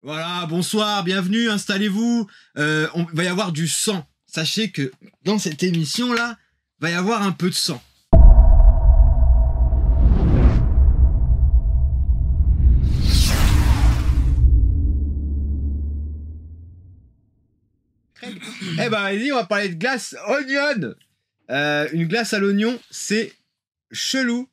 Voilà, bonsoir, bienvenue, installez-vous. On va y avoir du sang. Sachez que dans cette émission-là, va y avoir un peu de sang. Eh ben, vas-y, on va parler de glace onion. Une glace à l'oignon, c'est chelou.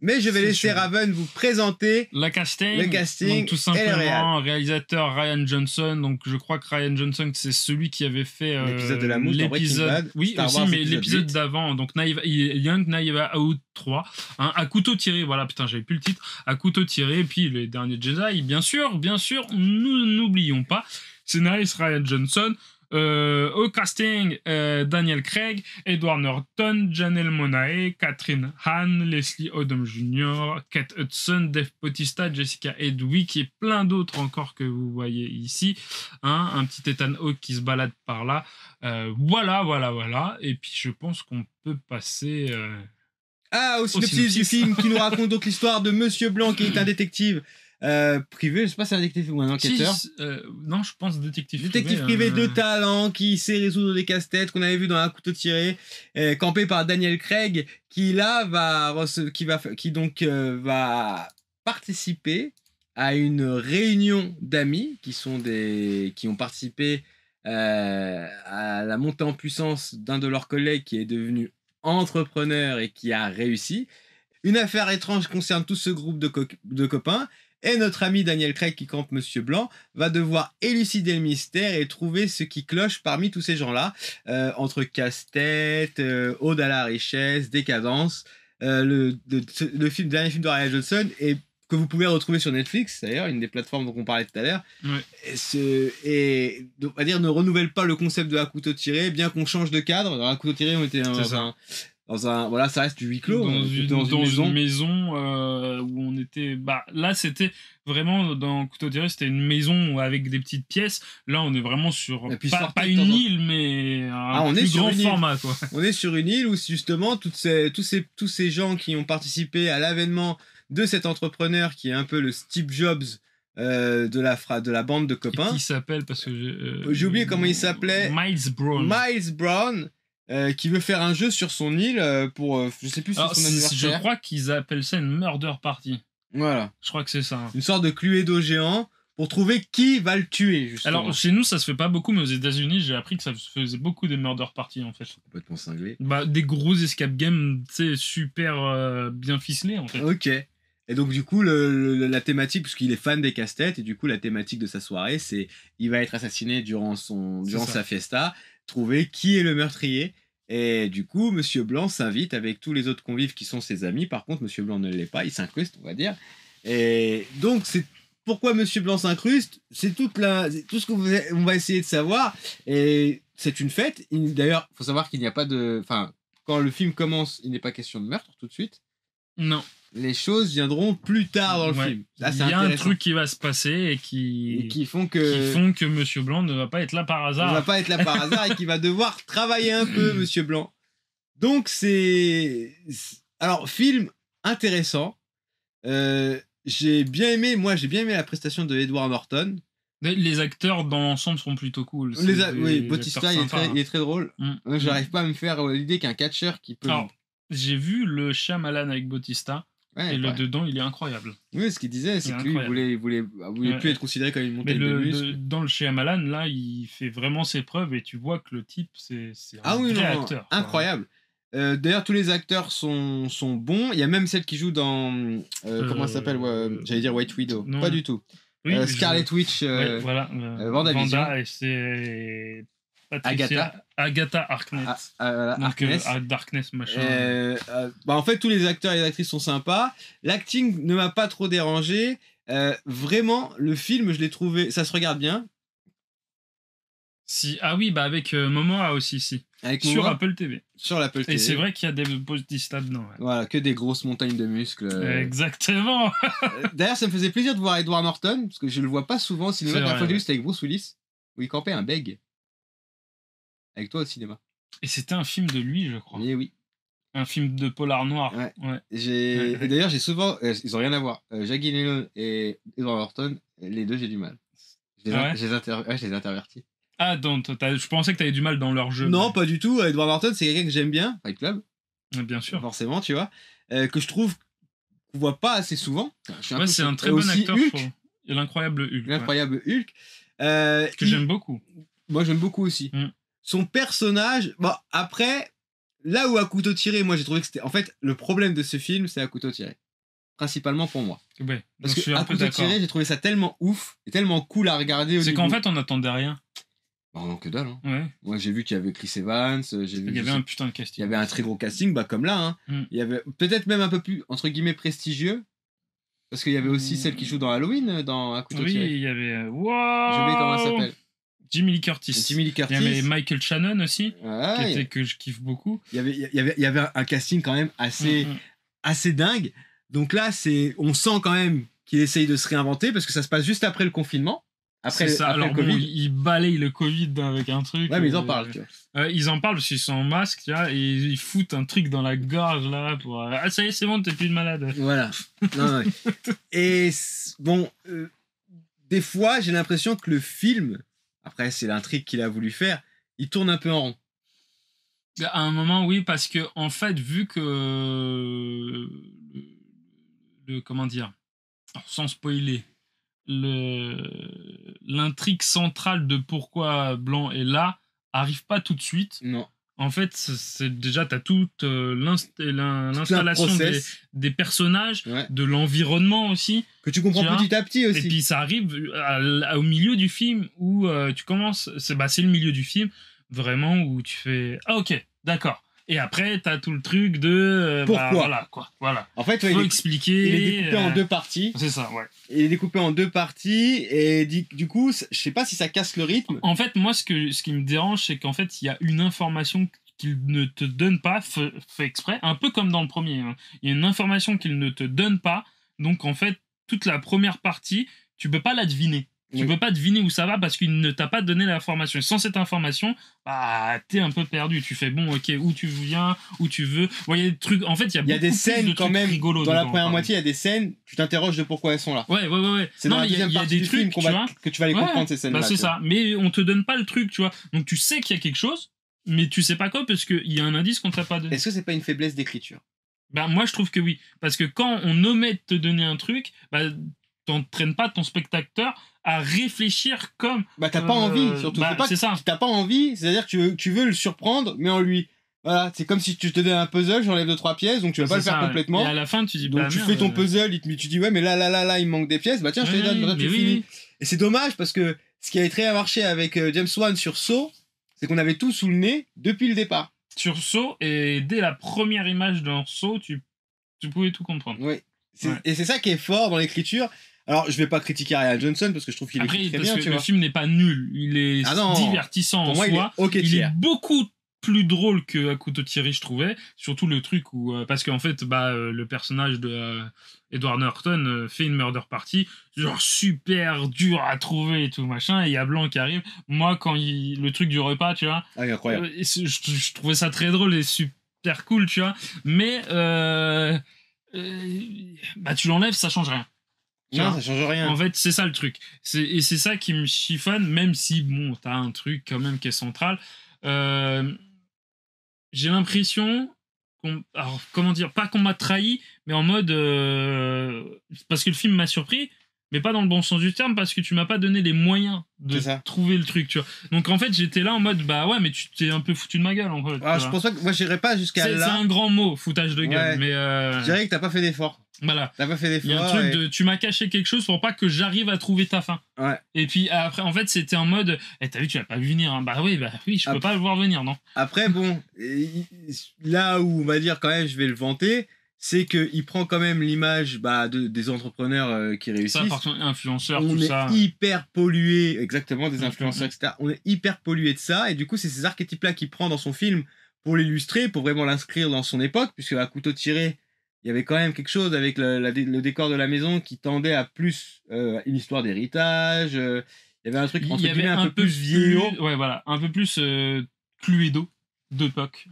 Mais je vais laisser Raven vous présenter le casting. Donc, tout simplement, réalisateur Ryan Johnson. Donc, je crois que Ryan Johnson, c'est celui qui avait fait l'épisode de la mouche dans Breaking Bad. Oui, Star aussi, Wars, mais l'épisode d'avant. Donc, Young Knives Out 3. Hein, à couteau tiré. Voilà, putain, j'avais plus le titre. À couteau tiré. Et puis, les derniers Jedi. Bien sûr, nous n'oublions pas. Scénariste Ryan Johnson. Au casting, Daniel Craig, Edward Norton, Janelle Monáe, Catherine Hahn, Leslie Odom Jr., Kate Hudson, Dave Bautista, Jessica Hedwig et plein d'autres encore que vous voyez ici. Hein, un petit Ethan Hawke qui se balade par là. Voilà. Et puis je pense qu'on peut passer... au synopsis du film qui nous raconte donc l'histoire de Monsieur Blanc qui est un détective privé, je sais pas si c'est un détective ou un enquêteur. Non, je pense détective privé de talent qui sait résoudre des casse-têtes qu'on avait vu dans Un couteau tiré, campé par Daniel Craig qui là va participer à une réunion d'amis qui ont participé à la montée en puissance d'un de leurs collègues qui est devenu entrepreneur et qui a réussi. Une affaire étrange concerne tout ce groupe de copains. Et notre ami Daniel Craig qui campe Monsieur Blanc va devoir élucider le mystère et trouver ce qui cloche parmi tous ces gens-là, entre casse-tête, ode à la richesse, décadence. Le dernier film de Ryan Johnson et que vous pouvez retrouver sur Netflix, d'ailleurs, une des plateformes dont on parlait tout à l'heure. Ouais. Et on va dire ne renouvelle pas le concept de Un couteau tiré, bien qu'on change de cadre. Dans Un couteau tiré, on était voilà, ça reste du huis clos dans une maison où on était là c'était vraiment dans Couteau tiré, c'était une maison avec des petites pièces. Là on est vraiment sur pas une île mais un plus grand format quoi. On est sur une île où justement tous ces gens qui ont participé à l'avènement de cet entrepreneur qui est un peu le Steve Jobs de la bande de copains. Et qui s'appelle parce que j'ai oublié comment il s'appelait. Miles Brown. Qui veut faire un jeu sur son île pour je sais plus sur son anniversaire. Je crois qu'ils appellent ça une murder party. Voilà. Je crois que c'est ça. Une sorte de Cluedo géant pour trouver qui va le tuer justement. Alors chez nous ça se fait pas beaucoup mais aux États-Unis j'ai appris que ça se faisait beaucoup des murder parties en fait. C'est complètement cinglé. Des gros escape games, tu sais, super bien ficelés en fait. OK. Et donc du coup la thématique, puisqu'il est fan des casse-têtes, et du coup la thématique de sa soirée c'est il va être assassiné durant sa fiesta, trouver qui est le meurtrier. Et du coup Monsieur Blanc s'invite avec tous les autres convives qui sont ses amis. Par contre Monsieur Blanc ne l'est pas, il s'incruste on va dire. Et donc c'est pourquoi Monsieur Blanc s'incruste, c'est tout ce qu'on va essayer de savoir. Et c'est une fête. D'ailleurs faut savoir qu'il n'y a pas de... Enfin, quand le film commence il n'est pas question de meurtre tout de suite. Non. Les choses viendront plus tard dans le film. Là, il y a un truc qui va se passer et qui font que Monsieur Blanc ne va pas être là par hasard. Ne va pas être là par hasard et qu'il va devoir travailler un peu, Monsieur Blanc. Donc alors, film intéressant. J'ai bien aimé la prestation de Edward Norton. Les acteurs dans l'ensemble sont plutôt cool. Oui, Bautista, il est très drôle. J'arrive pas à me faire l'idée qu'un catcheur qui peut... Alors, j'ai vu le Shyamalan avec Bautista. Et le dedans, il est incroyable. Oui, ce qu'il disait, c'est que lui, il voulait plus être considéré comme une montagne de muscles. Dans le Shyamalan, là, il fait vraiment ses preuves et tu vois que le type, c'est un vrai acteur. Incroyable. D'ailleurs, tous les acteurs sont bons. Il y a même celle qui joue dans... comment elle s'appelle j'allais dire White Widow. Non. Pas du tout. Oui, Scarlet Witch. Voilà. Vanda, et c'est... Agatha Harkness. Darkness machin. En fait, tous les acteurs et les actrices sont sympas. L'acting ne m'a pas trop dérangé. Vraiment, le film, je l'ai trouvé... Ça se regarde bien. Avec Momoa aussi, si. Sur Apple TV. Sur l'Apple TV. Et c'est vrai qu'il y a des Bautista dedans. Ouais. Voilà, que des grosses montagnes de muscles. Exactement. D'ailleurs, ça me faisait plaisir de voir Edward Norton, parce que je le vois pas souvent au cinéma. La fois que c'était avec Bruce Willis, où il campait un beg. Avec toi au cinéma. Et c'était un film de lui, je crois. Et oui. Un film de polar noir. Ouais. Et d'ailleurs, j'ai souvent... ils ont rien à voir. Jackie Gyllenhaal et Edward Norton, les deux, j'ai du mal. Je les intervertis. Ah, donc, je pensais que t'avais du mal dans leur jeu. Non, pas du tout. Edward Norton, c'est quelqu'un que j'aime bien, Fight Club, Bien sûr. forcément, tu vois, que je trouve qu'on voit pas assez souvent. Ouais, c'est un très bon acteur, je trouve. Et l'incroyable Hulk. L'incroyable Hulk. Que j'aime beaucoup. Moi, j'aime beaucoup aussi. Son personnage, bon, après, là où à couteau tiré, moi j'ai trouvé que c'était. En fait, le problème de ce film, c'est à couteau tiré. Principalement pour moi. Ouais, parce que à couteau tiré, j'ai trouvé ça tellement ouf et tellement cool à regarder. C'est qu'en fait, on n'attendait rien. Bah, non, que dalle. Hein. Ouais. Moi, j'ai vu qu'il y avait Chris Evans. Il y avait un putain de casting. Il y avait un très gros casting, bah, comme là. Hein. Il y avait peut-être même un peu plus, entre guillemets, prestigieux. Parce qu'il y avait aussi celle qui joue dans Halloween, dans à couteau tiré. Oui, il y avait. Wow. J'ai oublié comment elle s'appelle. Jamie Lee Curtis. Il y avait Michael Shannon aussi, que je kiffe beaucoup. Il y avait un casting quand même assez dingue. Donc là, on sent quand même qu'il essaye de se réinventer parce que ça se passe juste après le confinement. Après alors le Covid. Bon, ils balayent le Covid avec un truc. Ouais, mais ils en parlent, tu vois. Ils en parlent parce qu'ils sont en masque, tu vois, et ils foutent un truc dans la gorge, là, pour... Ah, ça y est, c'est bon, t'es plus de malade. Voilà. Non. Et bon, des fois, j'ai l'impression que le film, après, c'est l'intrigue qu'il a voulu faire, il tourne un peu en rond. À un moment, oui, parce que, en fait, vu que... comment dire, alors, sans spoiler, l'intrigue centrale de pourquoi Blanc est là arrive pas tout de suite. Non. En fait, déjà, tu as toute l'installation des personnages, de l'environnement aussi. Que tu comprends petit à petit aussi. Et puis ça arrive au milieu du film où tu commences... C'est le milieu du film, vraiment, où tu fais... Ah ok, d'accord. Et après, t'as tout le truc de... Pourquoi voilà. En fait, faut expliquer. Il est découpé en 2 parties. C'est ça, ouais. Il est découpé en 2 parties et du coup, je sais pas si ça casse le rythme. En fait, moi, ce qui me dérange, c'est qu'en fait, il y a une information qu'il ne te donne pas, fait exprès, un peu comme dans le premier. Hein. Il y a une information qu'il ne te donne pas, donc en fait, toute la première partie, tu peux pas la deviner. Tu peux pas deviner où ça va parce qu'il ne t'a pas donné l'information. Et sans cette information, bah, t'es un peu perdu. Tu fais bon, ok, où tu viens, où tu veux. Bon, il y a des trucs. En fait, il y a des scènes quand même. Dans la première moitié, il y a des scènes. Tu t'interroges de pourquoi elles sont là. Ouais. C'est dans la deuxième partie du film que tu vas les comprendre ces scènes-là. Bah, c'est ça. Mais on te donne pas le truc, tu vois. Donc tu sais qu'il y a quelque chose, mais tu sais pas quoi parce qu'il y a un indice qu'on t'a pas donné. Est-ce que c'est pas une faiblesse d'écriture? Bah, moi, je trouve que oui. Parce que quand on omet de te donner un truc, bah, t'entraînes pas ton spectateur à réfléchir comme... Bah t'as pas envie, surtout. C'est ça. T'as pas envie, c'est-à-dire que tu veux le surprendre, mais en lui... Voilà, c'est comme si tu te donnais un puzzle, j'enlève 2-3 pièces, donc tu vas pas le faire complètement. Et à la fin, tu dis... Donc tu fais ton puzzle, tu dis, ouais, mais là, il me manque des pièces, bah tiens, je te les donne, tu finis. Et c'est dommage, parce que ce qui avait très marché avec James Wan sur Saw, c'est qu'on avait tout sous le nez depuis le départ. Sur Saw, et dès la première image d'un Saw, tu pouvais tout comprendre. Oui. Et c'est ça qui est fort dans l'écriture. Alors, je vais pas critiquer Ryan Johnson parce que je trouve qu'il écrit très bien. Parce que le film n'est pas nul, il est divertissant en soi. Il est beaucoup plus drôle que À couteau tiré, je trouvais. Surtout le truc où... parce qu'en fait, le personnage de Edward Norton fait une murder party, genre super dur à trouver et tout, machin, et il y a Blanc qui arrive. Moi, quand le truc du repas, tu vois... Ah, incroyable. Je trouvais ça très drôle et super cool, tu vois. Mais... tu l'enlèves, ça change rien. Non, ça change rien. En fait, c'est ça le truc. Et c'est ça qui me chiffonne, même si, bon, t'as un truc quand même qui est central. J'ai l'impression alors, comment dire, pas qu'on m'a trahi, mais en mode... parce que le film m'a surpris, mais pas dans le bon sens du terme, parce que tu m'as pas donné les moyens de trouver le truc, tu vois. Donc en fait, j'étais là en mode, bah ouais, mais tu t'es un peu foutu de ma gueule, en fait. Ah, je pense pas que... Moi, j'irais pas jusqu'à là. C'est un grand mot, foutage de gueule, mais... Je dirais que t'as pas fait d'effort. Voilà. T'as pas fait d'effort. Il y a un truc de tu m'as caché quelque chose pour pas que j'arrive à trouver ta fin. Ouais. Et puis après, en fait, c'était en mode t'as vu, tu vas pas vu venir. Hein. Bah oui, je peux pas le voir venir, non. Après, bon, là où on va dire quand même, je vais le vanter, c'est qu'il prend quand même l'image des entrepreneurs qui réussissent. Ça, par contre, influenceurs, tout ça. On est hyper pollué, exactement, des influenceurs, etc. On est hyper pollué de ça, et du coup, c'est ces archétypes-là qu'il prend dans son film pour l'illustrer, pour vraiment l'inscrire dans son époque, puisque à couteau tiré, il y avait quand même quelque chose avec le décor de la maison qui tendait à plus une histoire d'héritage. Il y avait un truc entre guillemets un peu plus vieillot. Ouais, voilà, un peu plus Cluedo d'époque.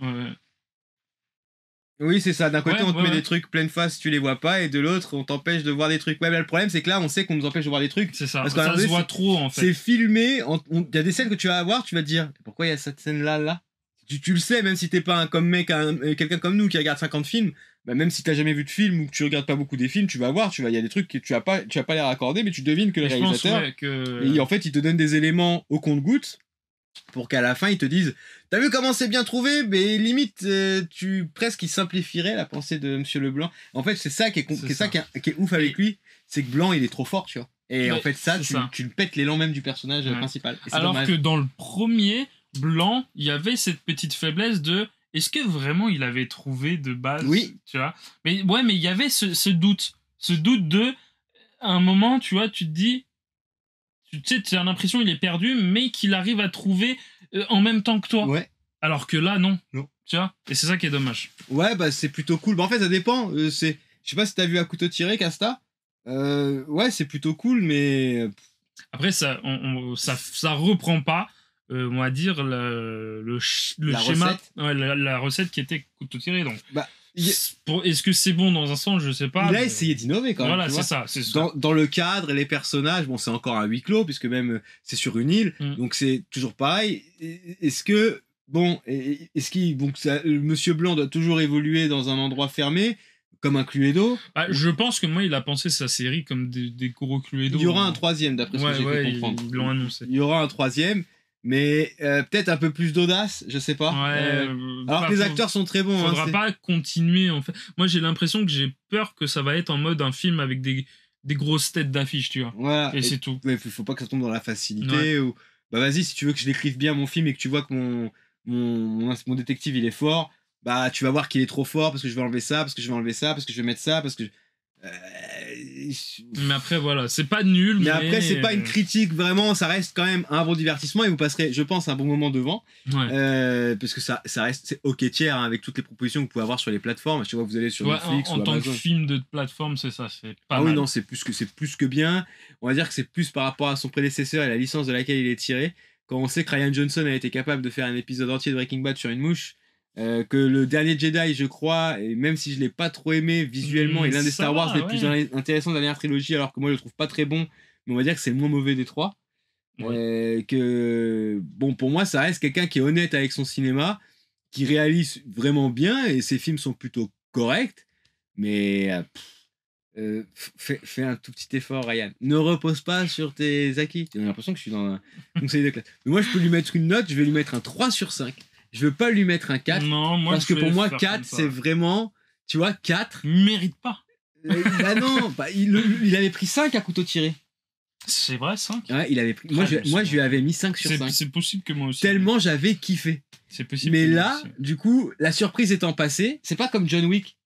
Oui, c'est ça. D'un côté, Ouais, on te ouais, met ouais. des trucs pleine face, tu les vois pas, et de l'autre, on t'empêche de voir des trucs. Ouais, mais le problème, c'est que là, on sait qu'on nous empêche de voir des trucs. C'est ça. Parce qu'à un Ça moment se donné, voit trop, en c'est fait. filmé. Il y a des scènes que tu vas avoir, tu vas te dire pourquoi il y a cette scène-là, là. Tu le sais, même si t'es pas comme mec, quelqu'un comme nous qui regarde 50 films, bah, même si t'as jamais vu de film ou que tu regardes pas beaucoup des films, tu vas voir, il y a des trucs que tu as pas les raccorder, mais tu devines que le Et je pense, réalisateur, ouais, que... et en fait, il te donne des éléments au compte-gouttes pour qu'à la fin ils te disent t'as vu comment c'est bien trouvé, mais limite presque il simplifierait la pensée de Monsieur Leblanc. En fait c'est ça qui est, C'est ça. Qui est ouf avec lui, c'est que Blanc il est trop fort, tu vois, et en Mais fait ça c'est tu, ça. tu le pètes l'élan même du personnage Ouais. principal, et c'est Alors dommage. que dans le premier, Blanc, il y avait cette petite faiblesse de est-ce que vraiment il avait trouvé de base, Oui. tu vois. Mais ouais, mais il y avait ce doute de à un moment, tu vois, tu te dis, tu sais, tu as l'impression qu'il est perdu, mais qu'il arrive à trouver en même temps que toi. Ouais. Alors que là, non. Non. Tu vois. Et c'est ça qui est dommage. Ouais, bah c'est plutôt cool. Bah en fait ça dépend. Je sais pas si t'as vu à couteau tiré, Casta. Ouais, c'est plutôt cool, mais Après, ça reprend pas, on va dire, le La schéma, recette. ouais, la recette qui était couteau tiré. Donc, bah est-ce que c'est bon dans un sens? Je sais pas. il a mais- essayé d'innover quand même. Voilà, tu c'est vois. ça. C'est ça. Dans le cadre et les personnages, bon, c'est encore un huis clos, puisque même c'est sur une île, donc c'est toujours pareil. Est-ce que, bon, est-ce qu'il, donc, Monsieur Blanc doit toujours évoluer dans un endroit fermé, comme un Cluedo? Bah, je pense que moi, il a pensé sa série comme des gros Cluedo. Il y aura un troisième, d'après ce que j'ai pu comprendre. Ils l'ont annoncé. Il y aura un troisième, mais peut-être un peu plus d'audace, je sais pas. Ouais, alors que les acteurs sont très bons. Faudra hein, pas continuer, en fait. Moi, j'ai l'impression que j'ai peur que ça va être en mode un film avec des grosses têtes d'affiche, tu vois. Voilà. Et c'est tout. Mais faut pas que ça tombe dans la facilité. Ouais. Ou... Bah vas-y, si tu veux que je l'écrive bien mon film et que tu vois que mon détective il est fort, bah tu vas voir qu'il est trop fort parce que je vais enlever ça, parce que je vais enlever ça, parce que je vais mettre ça, parce que... Mais après, voilà, c'est pas nul. Mais après, c'est pas une critique, vraiment, ça reste quand même un bon divertissement et vous passerez, je pense, un bon moment devant. Ouais. Parce que ça reste, c'est ok tiers hein, avec toutes les propositions que vous pouvez avoir sur les plateformes. Tu vois, vous allez sur Netflix en ou tant Amazon. que film de plateforme, c'est ça, c'est pas mal. Oui, non, c'est plus que bien. On va dire que c'est plus par rapport à son prédécesseur et la licence de laquelle il est tiré. Quand on sait que Ryan Johnson a été capable de faire un épisode entier de Breaking Bad sur une mouche, que le dernier Jedi, je crois, et même si je l'ai pas trop aimé visuellement, est l'un des Star Wars les plus intéressants de la dernière trilogie, alors que moi je le trouve pas très bon, mais on va dire que c'est le moins mauvais des trois. Que bon, pour moi, ça reste quelqu'un qui est honnête avec son cinéma, qui réalise vraiment bien, et ses films sont plutôt corrects, mais fais un tout petit effort, Ryan. Ne repose pas sur tes acquis. J'ai l'impression que je suis dans un conseil de classe. Mais moi, je peux lui mettre une note, je vais lui mettre un 3 sur 5. Je veux pas lui mettre un 4. Non, moi, parce que pour moi, 4, c'est vraiment. Tu vois, 4. Il mérite pas. Ah non, bah, il avait pris 5 à couteau tiré. C'est vrai, 5 ouais, il avait pris. Moi, je lui avais mis 5 sur 5. C'est possible que moi aussi. Tellement j'avais kiffé. C'est possible. Mais là, du coup, la surprise étant passée, c'est pas comme John Wick.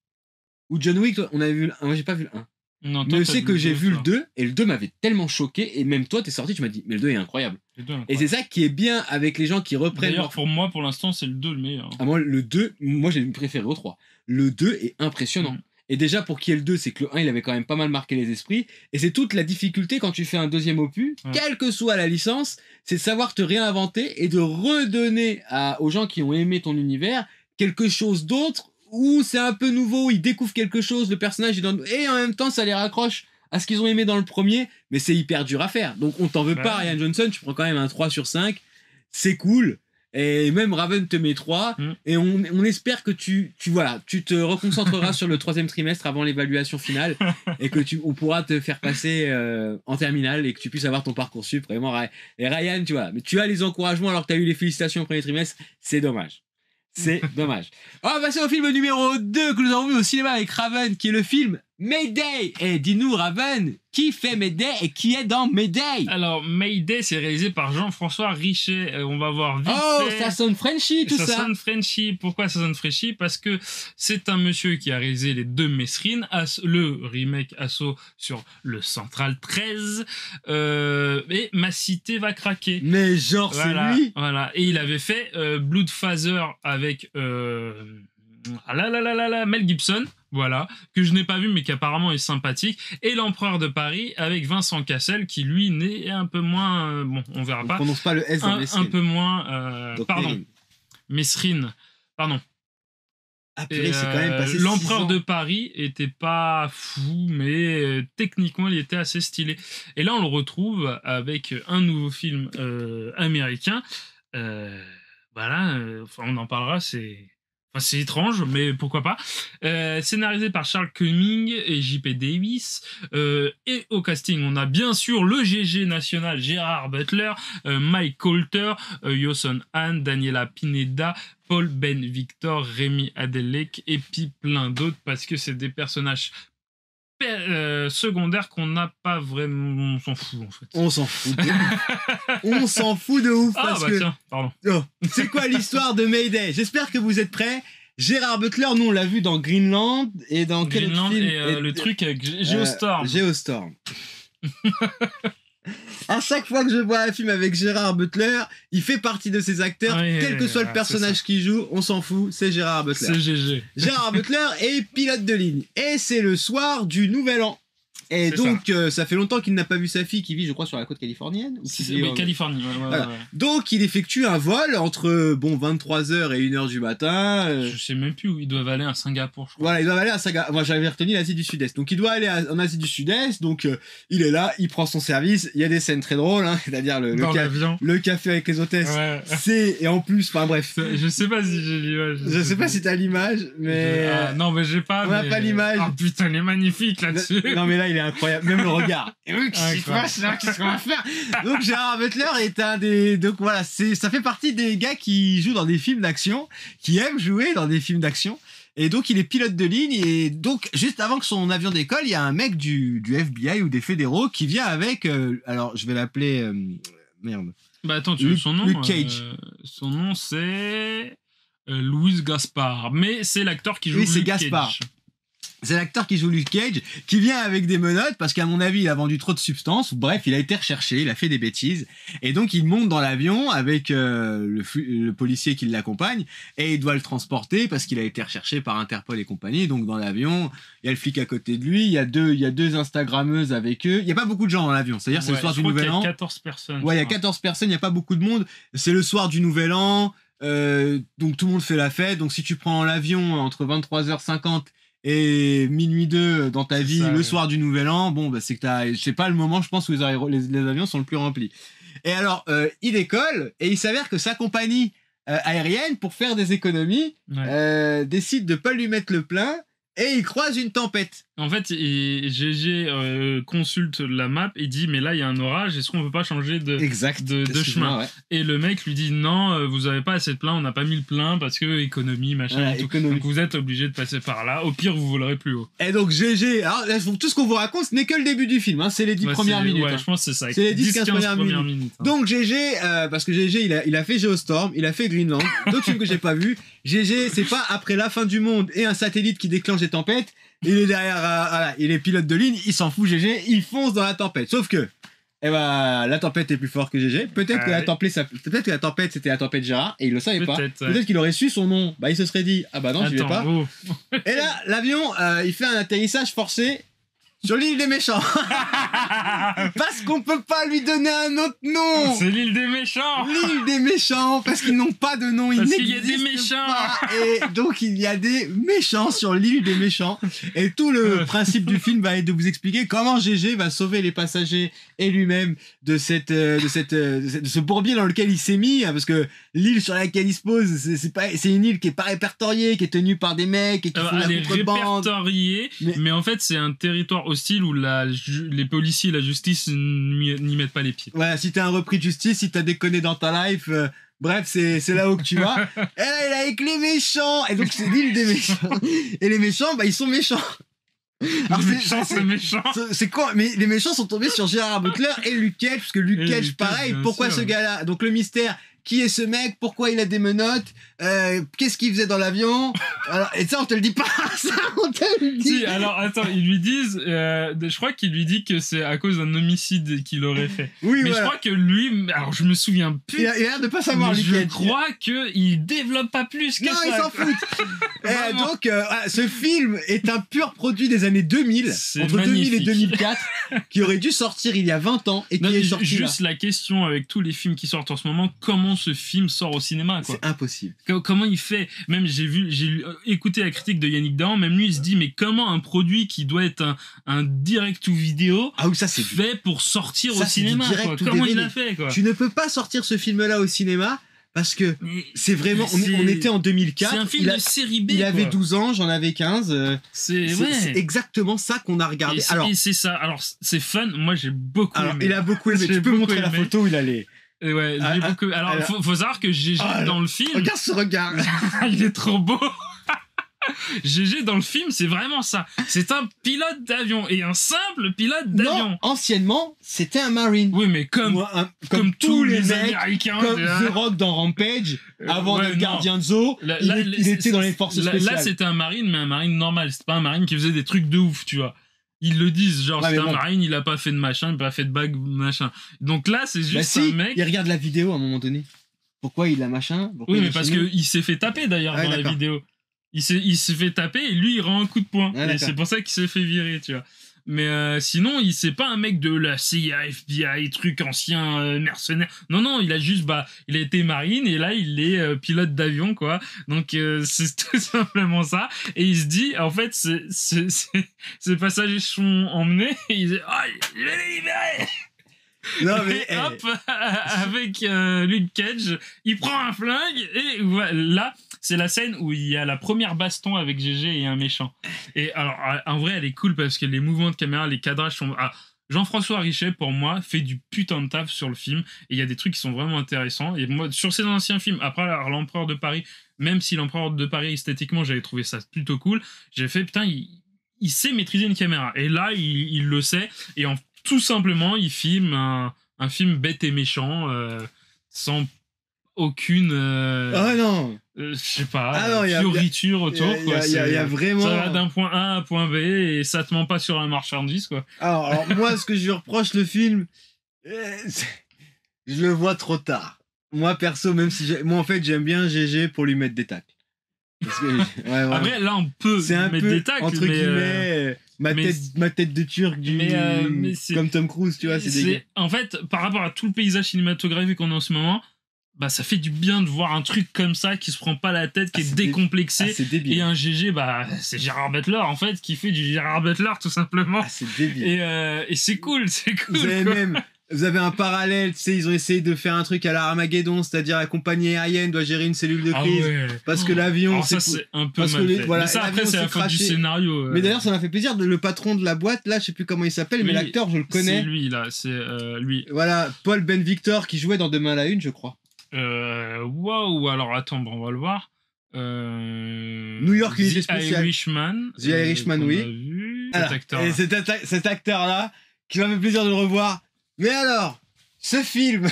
Ou John Wick, toi, on avait vu le 1. Moi, j'ai pas vu le 1. Non, mais c'est que j'ai vu le 2 et le 2 m'avait tellement choqué et même toi t'es sorti tu m'as dit mais le 2 est incroyable. Et c'est ça qui est bien avec les gens qui reprennent. D'ailleurs pour moi pour l'instant c'est le 2 le meilleur. Ah, moi le 2 moi j'ai préféré au 3. Le 2 est impressionnant. Et déjà pour qui est le 2 c'est que le 1 il avait quand même pas mal marqué les esprits et c'est toute la difficulté quand tu fais un deuxième opus quelle que soit la licence c'est de savoir te réinventer et de redonner aux gens qui ont aimé ton univers quelque chose d'autre où c'est un peu nouveau, ils découvrent quelque chose, le personnage est dans... et en même temps ça les raccroche à ce qu'ils ont aimé dans le premier, mais c'est hyper dur à faire. Donc on t'en veut pas, Ryan Johnson, tu prends quand même un 3 sur 5, c'est cool, et même Raven te met 3, et on espère que tu te reconcentreras sur le 3e trimestre avant l'évaluation finale, et que on pourra te faire passer en terminale, et que tu puisses avoir ton Parcoursup, vraiment. Et Ryan, tu vois, mais tu as les encouragements alors que tu as eu les félicitations au premier trimestre, c'est dommage. C'est dommage. On va passer au film numéro 2 que nous avons vu au cinéma avec Raven, qui est le film Mayday. Et dis-nous, Raven, qui fait Mayday et qui est dans Mayday? Alors, Mayday, c'est réalisé par Jean-François Richet. On va voir vite fait. Ça sonne Frenchy, tout ça. Ça sonne Frenchy. Pourquoi ça sonne Frenchy? Parce que c'est un monsieur qui a réalisé les 2 Mesrine, le remake Assaut sur le Central 13, et Ma Cité va craquer. Mais genre, voilà, c'est lui. Voilà. Et il avait fait Bloodfather avec Mel Gibson. Voilà, que je n'ai pas vu mais qui apparemment est sympathique, et L'Empereur de Paris avec Vincent Cassel qui lui n'est un peu moins bon, on verra pas. On prononce pas le S dans un peu moins pardon. Mesrine. Pardon. Ah, purée, c'est quand même passé 6 l'empereur ans. de Paris était pas fou, mais techniquement, il était assez stylé. Et là, on le retrouve avec un nouveau film américain. Voilà, on en parlera, c'est étrange, mais pourquoi pas. Scénarisé par Charles Cumming et J.P. Davis. Et au casting, on a bien sûr le GG national Gérard Butler, Mike Colter, Yoson Han, Daniela Pineda, Paul Ben Victor, Rémi Adelec et puis plein d'autres parce que c'est des personnages secondaires qu'on n'a pas vraiment. On s'en fout en fait. On s'en fout de ouf. On s'en fout de ouf parce que... Tiens, pardon. Oh, c'est quoi l'histoire de Mayday? J'espère que vous êtes prêts. Gérard Butler, nous on l'a vu dans Greenland et dans quel Greenland film et le truc avec Geostorm. Geostorm. À chaque fois que je vois un film avec Gérard Butler, il fait partie de ces acteurs, quel que soit le personnage qu'il joue, on s'en fout, c'est Gérard Butler. C'est GG. Gérard Butler est pilote de ligne et c'est le soir du Nouvel An. Et donc, ça fait longtemps qu'il n'a pas vu sa fille qui vit, je crois, sur la côte californienne. Oui, Californie. Voilà. Donc, il effectue un vol entre 23h et 1h du matin. Je sais même plus où ils doivent aller à Singapour, je crois. Voilà, ils doivent aller à Singapour. Moi, j'avais retenu l'Asie du Sud-Est. Donc, il doit aller en Asie du Sud-Est. Donc, il est là, il prend son service. Il y a des scènes très drôles, hein, c'est-à-dire le café avec les hôtesses. Ouais. Et en plus, enfin bref. Je sais pas si j'ai l'image. Je sais pas si t'as l'image, mais. Non, mais j'ai pas. On n'a pas l'image. Ah putain, elle est magnifique là-dessus. Non, mais là, il est incroyable, même le regard. Et oui, qu'est-ce qu'on va faire? Donc Gérard Butler est un des, donc voilà, ça fait partie des gars qui jouent dans des films d'action, qui aiment jouer dans des films d'action. Et donc il est pilote de ligne et donc juste avant que son avion décolle, il y a un mec du FBI ou des fédéraux qui vient avec, alors je vais l'appeler, merde. Bah attends, tu veux son nom? Luke Cage. Son nom c'est Louis Gaspard, mais c'est l'acteur qui joue Luke Gaspard. Cage. C'est l'acteur qui joue Luke Cage, qui vient avec des menottes, parce qu'à mon avis, il a vendu trop de substances. Bref, il a été recherché, il a fait des bêtises. Et donc, il monte dans l'avion avec le policier qui l'accompagne, et il doit le transporter, parce qu'il a été recherché par Interpol et compagnie. Donc, dans l'avion, il y a le flic à côté de lui, il y a deux Instagrammeuses avec eux. Il n'y a pas beaucoup de gens dans l'avion, c'est-à-dire c'est le soir du Nouvel An. Il y a 14 personnes. Ouais, il y a 14 personnes, il n'y a pas beaucoup de monde. C'est le soir du Nouvel An, donc tout le monde fait la fête. Donc, si tu prends l'avion entre 23h50 et minuit 2 dans ta vie, le soir du Nouvel An, bon, bah, c'est pas le moment, je pense, où les avions sont le plus remplis. Et alors, il décolle, et il s'avère que sa compagnie aérienne, pour faire des économies, décide de pas lui mettre le plein, et il croise une tempête. En fait, GG consulte la map et dit mais là il y a un orage, est-ce qu'on peut pas changer de chemin? Et le mec lui dit non, vous avez pas assez de plein, on n'a pas mis le plein parce que économie machin et tout. Donc vous êtes obligé de passer par là, au pire vous volerez plus haut. Et donc GG, alors là, tout ce qu'on vous raconte ce n'est que le début du film, hein, c'est les 10 premières minutes. Ouais, je pense que c'est ça. C'est les 10-15 premières minutes. Hein. Donc GG, parce que GG il a fait Geostorm, il a fait Greenland, d'autres films que j'ai pas vu. GG, c'est pas après la fin du monde et un satellite qui déclenche des tempêtes. Il est derrière, il est pilote de ligne, il s'en fout GG, il fonce dans la tempête. Sauf que, la tempête est plus forte que GG. Peut-être que la tempête c'était la tempête Gérard et il le savait pas. Peut-être qu'il aurait su son nom. Bah il se serait dit non, je vais pas. Et là l'avion il fait un atterrissage forcé sur l'île des méchants. Parce qu'on peut pas lui donner un autre nom. C'est l'île des méchants. L'île des méchants, parce qu'ils n'ont pas de nom. Parce qu'il y a des méchants. Pas. Et donc il y a des méchants sur l'île des méchants. Et tout le principe du film va être de vous expliquer comment GG va sauver les passagers et lui-même de ce bourbier dans lequel il s'est mis. Parce que l'île sur laquelle il se pose, c'est une île qui est pas répertoriée, qui est tenue par des mecs et qui font la contrebande. Répertoriée, mais en fait c'est un territoire hostile où les policiers et la justice n'y mettent pas les pieds. Ouais, si t'es un repris de justice, si t'as déconné dans ta life, bref, c'est là où que tu vas. Et là, il est avec les méchants. Et donc, c'est l'île des méchants. Et les méchants, ils sont méchants. Alors, c'est méchant. C'est quoi? Mais les méchants sont tombés sur Gérard Butler et Luke Cage, parce que Luke Cage, pareil, pourquoi ce gars-là? Donc, le mystère. Qui est ce mec? Pourquoi il a des menottes? Qu'est-ce qu'il faisait dans l'avion? Alors, et ça, on te le dit pas. Ça, on te le dit. Si, alors, attends, ils lui disent... je crois qu'il lui dit que c'est à cause d'un homicide qu'il aurait fait. Oui, mais je crois que lui... Alors, je me souviens plus. Il a l'air de pas savoir, lui. Je crois qu'il développe pas plus que ça. Non, il s'en fout. Donc, ce film est un pur produit des années 2000. Entre magnifique. 2000 et 2004. Qui aurait dû sortir il y a 20 ans et qui est sorti juste là. La question avec tous les films qui sortent en ce moment, comment ce film sort au cinéma, quoi. C'est impossible. Comment il fait? Même j'ai écouté la critique de Yannick Dahan, même lui il se dit mais comment un produit qui doit être un direct to vidéo Ah oui, ça c'est fait pour sortir ça, au c'est du cinéma, direct quoi. to Comment il DVD. a fait, quoi? Tu ne peux pas sortir ce film-là au cinéma parce que Mais c'est vraiment. c'est- On était en 2004. c'est un film de série B, il avait quoi. 12 ans, j'en avais 15. C'est C'est exactement ça qu'on a regardé. Et c'est ça. Alors c'est fun. Moi j'ai beaucoup aimé. il a beaucoup aimé. J'ai Tu peux beaucoup montrer la aimé. photo où il allait. Et ouais, j'ai beaucoup. Alors faut savoir que GG dans le film. Regarde ce regard. Il est trop beau. GG dans le film, c'est vraiment ça. C'est un pilote d'avion et un simple pilote d'avion. Non, anciennement, c'était un Marine. Oui, mais comme tous les mecs, Américains, comme The Rock dans Rampage, avant ouais, d'être non. gardien de zoo, Là, il était dans les forces spéciales. Là, c'était un marine, mais un marine normal. C'était pas un marine qui faisait des trucs de ouf, tu vois. Ils le disent, genre, Ouais, c'est un bon. marine, il a pas fait de machin, il a pas fait de bague, machin. Donc là, c'est juste Bah si, un mec. il regarde la vidéo à un moment donné. Pourquoi il a machin? Pourquoi Oui, il mais est parce chez nous qu'il s'est fait taper d'ailleurs Ah ouais, dans la d'accord. vidéo. Il s'est fait taper et lui, il rend un coup de poing. Ouais, Et d'accord. c'est pour ça qu'il s'est fait virer, tu vois. Mais sinon, c'est pas un mec de la CIA, FBI, truc ancien, mercenaire. Non, il a juste, il a été marine et là, il est pilote d'avion, quoi. Donc, c'est tout simplement ça. Et il se dit, en fait, ces passagers sont emmenés et il dit, ah, je vais les libérer! Non, mais. Et hop, avec Luke Cage, il prend un flingue et voilà, là, c'est la scène où il y a la première baston avec GG et un méchant. Et alors, en vrai, elle est cool parce que les mouvements de caméra, les cadrages sont. Ah, Jean-François Richet, pour moi, fait du putain de taf sur le film et il y a des trucs qui sont vraiment intéressants. Et moi, sur ses anciens films, après alors, L'Empereur de Paris, même si L'Empereur de Paris, esthétiquement, j'avais trouvé ça plutôt cool, j'ai fait putain, il sait maîtriser une caméra. Et là, il le sait. Et tout simplement, il filme un film bête et méchant, sans aucune. Oh non! Je sais pas, Ah non, fioriture autour. Il y a vraiment. Ça va d'un point A à un point B et ça te ment pas sur la marchandise, quoi. Alors, moi, ce que je lui reproche le film, je le vois trop tard. Moi, perso, même si moi, en fait, j'aime bien GG pour lui mettre des tacles. Parce que, ouais. Après, là, on peut c'est un mettre peu, des tacles, entre mais, guillemets, ma tête de turc mais comme Tom Cruise, tu vois, c'est dégueu. En fait, par rapport à tout le paysage cinématographique qu'on a en ce moment, ça fait du bien de voir un truc comme ça qui se prend pas la tête, qui est décomplexé. C'est débile. Et un GG, c'est Gérard Butler, en fait, qui fait du Gérard Butler, tout simplement. C'est débile. Et c'est cool, c'est cool. Vous avez un parallèle, tu sais, ils ont essayé de faire un truc à la Armageddon, c'est-à-dire la compagnie aérienne doit gérer une cellule de crise. Ah ouais. Parce que l'avion. Alors ça, c'est un peu mal fait. Voilà, mais ça, après, c'est la faute du scénario. Mais d'ailleurs, ça m'a fait plaisir. Le patron de la boîte, là, je sais plus comment il s'appelle, mais l'acteur, je le connais. C'est lui, là, c'est lui. Voilà, Paul Ben Victor qui jouait dans Demain à la Une, je crois. Waouh, alors attends, on va le voir. New York, unité spéciale. The Irishman, oui. Et cet acteur-là, qui m'a fait plaisir de le revoir. Mais alors, ce film,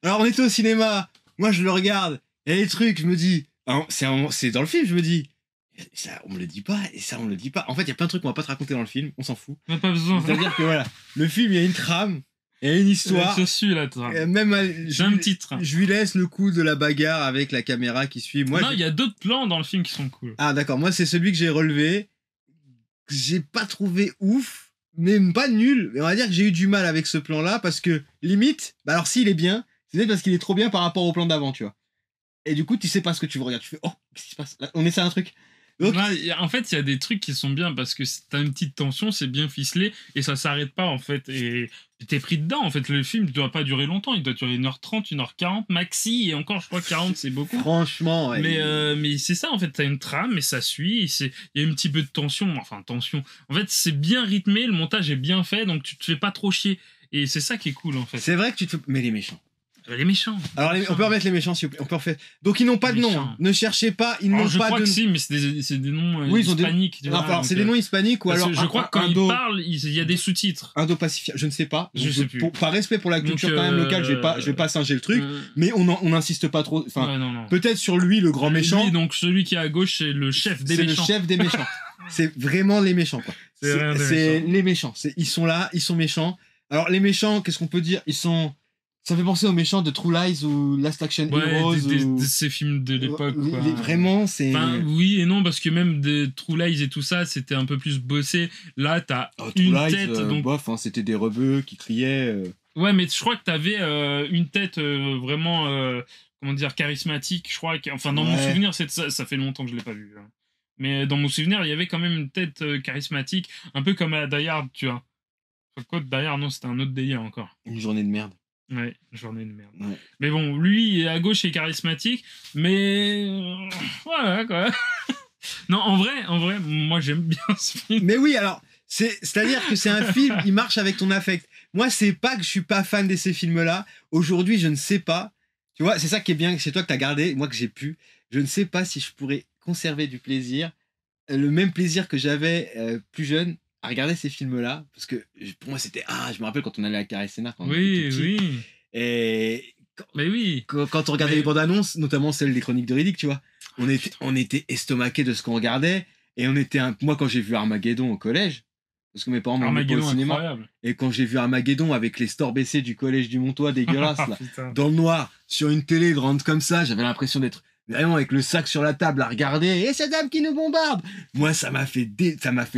alors on était au cinéma, moi je le regarde, et les trucs, je me dis, c'est dans le film, je me dis, ça on me le dit pas, et ça on me le dit pas. En fait, il y a plein de trucs qu'on va pas te raconter dans le film, on s'en fout. On n'a pas besoin. C'est-à-dire que voilà, le film, il y a une trame, il y a une histoire. Je suis là, toi. Même j'ai un titre. Je lui laisse le coup de la bagarre avec la caméra qui suit. Moi, non, il y a d'autres plans dans le film qui sont cool. Ah d'accord, moi c'est celui que j'ai relevé, que j'ai pas trouvé ouf. Mais pas nul, mais on va dire que j'ai eu du mal avec ce plan-là parce que limite, alors s'il est bien, c'est peut-être parce qu'il est trop bien par rapport au plan d'avant, tu vois. Et du coup, tu sais pas ce que tu veux regarder, tu fais oh, qu'est-ce qui se passe là, on essaie un truc. Donc, en fait, il y a des trucs qui sont bien parce que t'as une petite tension, c'est bien ficelé et ça s'arrête pas en fait. Et t'es pris dedans en fait. Le film ne doit pas durer longtemps, il doit durer 1h30, 1h40 maxi. Et encore, je crois que 40 c'est beaucoup. Franchement, ouais. Mais c'est ça en fait, t'as une trame et ça suit. Il y a un petit peu de tension. Enfin, tension. En fait, c'est bien rythmé, le montage est bien fait donc tu te fais pas trop chier. Et c'est ça qui est cool en fait. C'est vrai que tu te. Mais les méchants. Les méchants. Alors, on peut remettre les méchants, s'il vous plaît. On peut refaire. Donc, ils n'ont pas de nom. Hein. Ne cherchez pas. Ils n'ont pas de nom. Je crois que si, mais c'est des noms oui, hispaniques. Ils ont alors, c'est des noms hispaniques ou alors. Je crois que quand ils parlent, il y a des sous-titres. Indo-Pacifique, je ne sais pas. Je sais plus. Par respect pour la culture quand même locale, je vais pas singer le truc. Mais on n'insiste pas trop. Enfin, non. peut-être sur lui, le grand méchant. Lui, donc celui qui est à gauche, c'est le chef des méchants. C'est le chef des méchants. C'est vraiment les méchants, quoi. C'est les méchants. Ils sont là, ils sont méchants. Alors, les méchants, qu'est-ce qu'on peut dire? Ça fait penser aux méchants de True Lies ou Last Action Heroes. De ces films de l'époque. Vraiment, c'est. Enfin, oui et non, parce que même des True Lies et tout ça, c'était un peu plus bossé. Là, t'as une tête. Donc... bof, hein, c'était des rebeux qui criaient. Ouais, mais je crois que t'avais une tête vraiment, comment dire, charismatique. Je crois enfin, dans mon Ouais. souvenir, ça fait longtemps que je l'ai pas vu, hein. Mais dans mon souvenir, il y avait quand même une tête charismatique, un peu comme à Die Hard, tu vois. Enfin, quoi, Die Hard, non, c'était un autre délire encore. Une journée de merde. Ouais, journée de merde. Ouais. Mais bon, lui, à gauche, est charismatique, mais voilà, quoi. Non, en vrai, moi, j'aime bien ce film. Mais oui, alors, c'est-à-dire que c'est un film, il marche avec ton affect. Moi, c'est pas que je suis pas fan de ces films-là. Aujourd'hui, je ne sais pas. Tu vois, c'est ça qui est bien chez toi que t'as gardé, moi que j'ai pu. Je ne sais pas si je pourrais conserver du plaisir, le même plaisir que j'avais plus jeune à regarder ces films-là. Parce que pour moi, c'était. Ah, je me rappelle quand on allait à Carré Sénart quand on était Oui, tout petit. oui. Et Mais oui. quand on regardait Mais- les bandes annonces, notamment celles des Chroniques de Riddick, tu vois, on était estomaqué de ce qu'on regardait. Et on était moi, quand j'ai vu Armageddon au collège, parce que mes parents m'ont mis pas au Armageddon, cinéma, incroyable. et quand j'ai vu Armageddon avec les stores baissés du collège du Montois dégueulasse, là, Putain. dans le noir, sur une télé grande comme ça, j'avais l'impression d'être vraiment avec le sac sur la table à regarder, et cette dame qui nous bombarde. Moi, ça m'a fait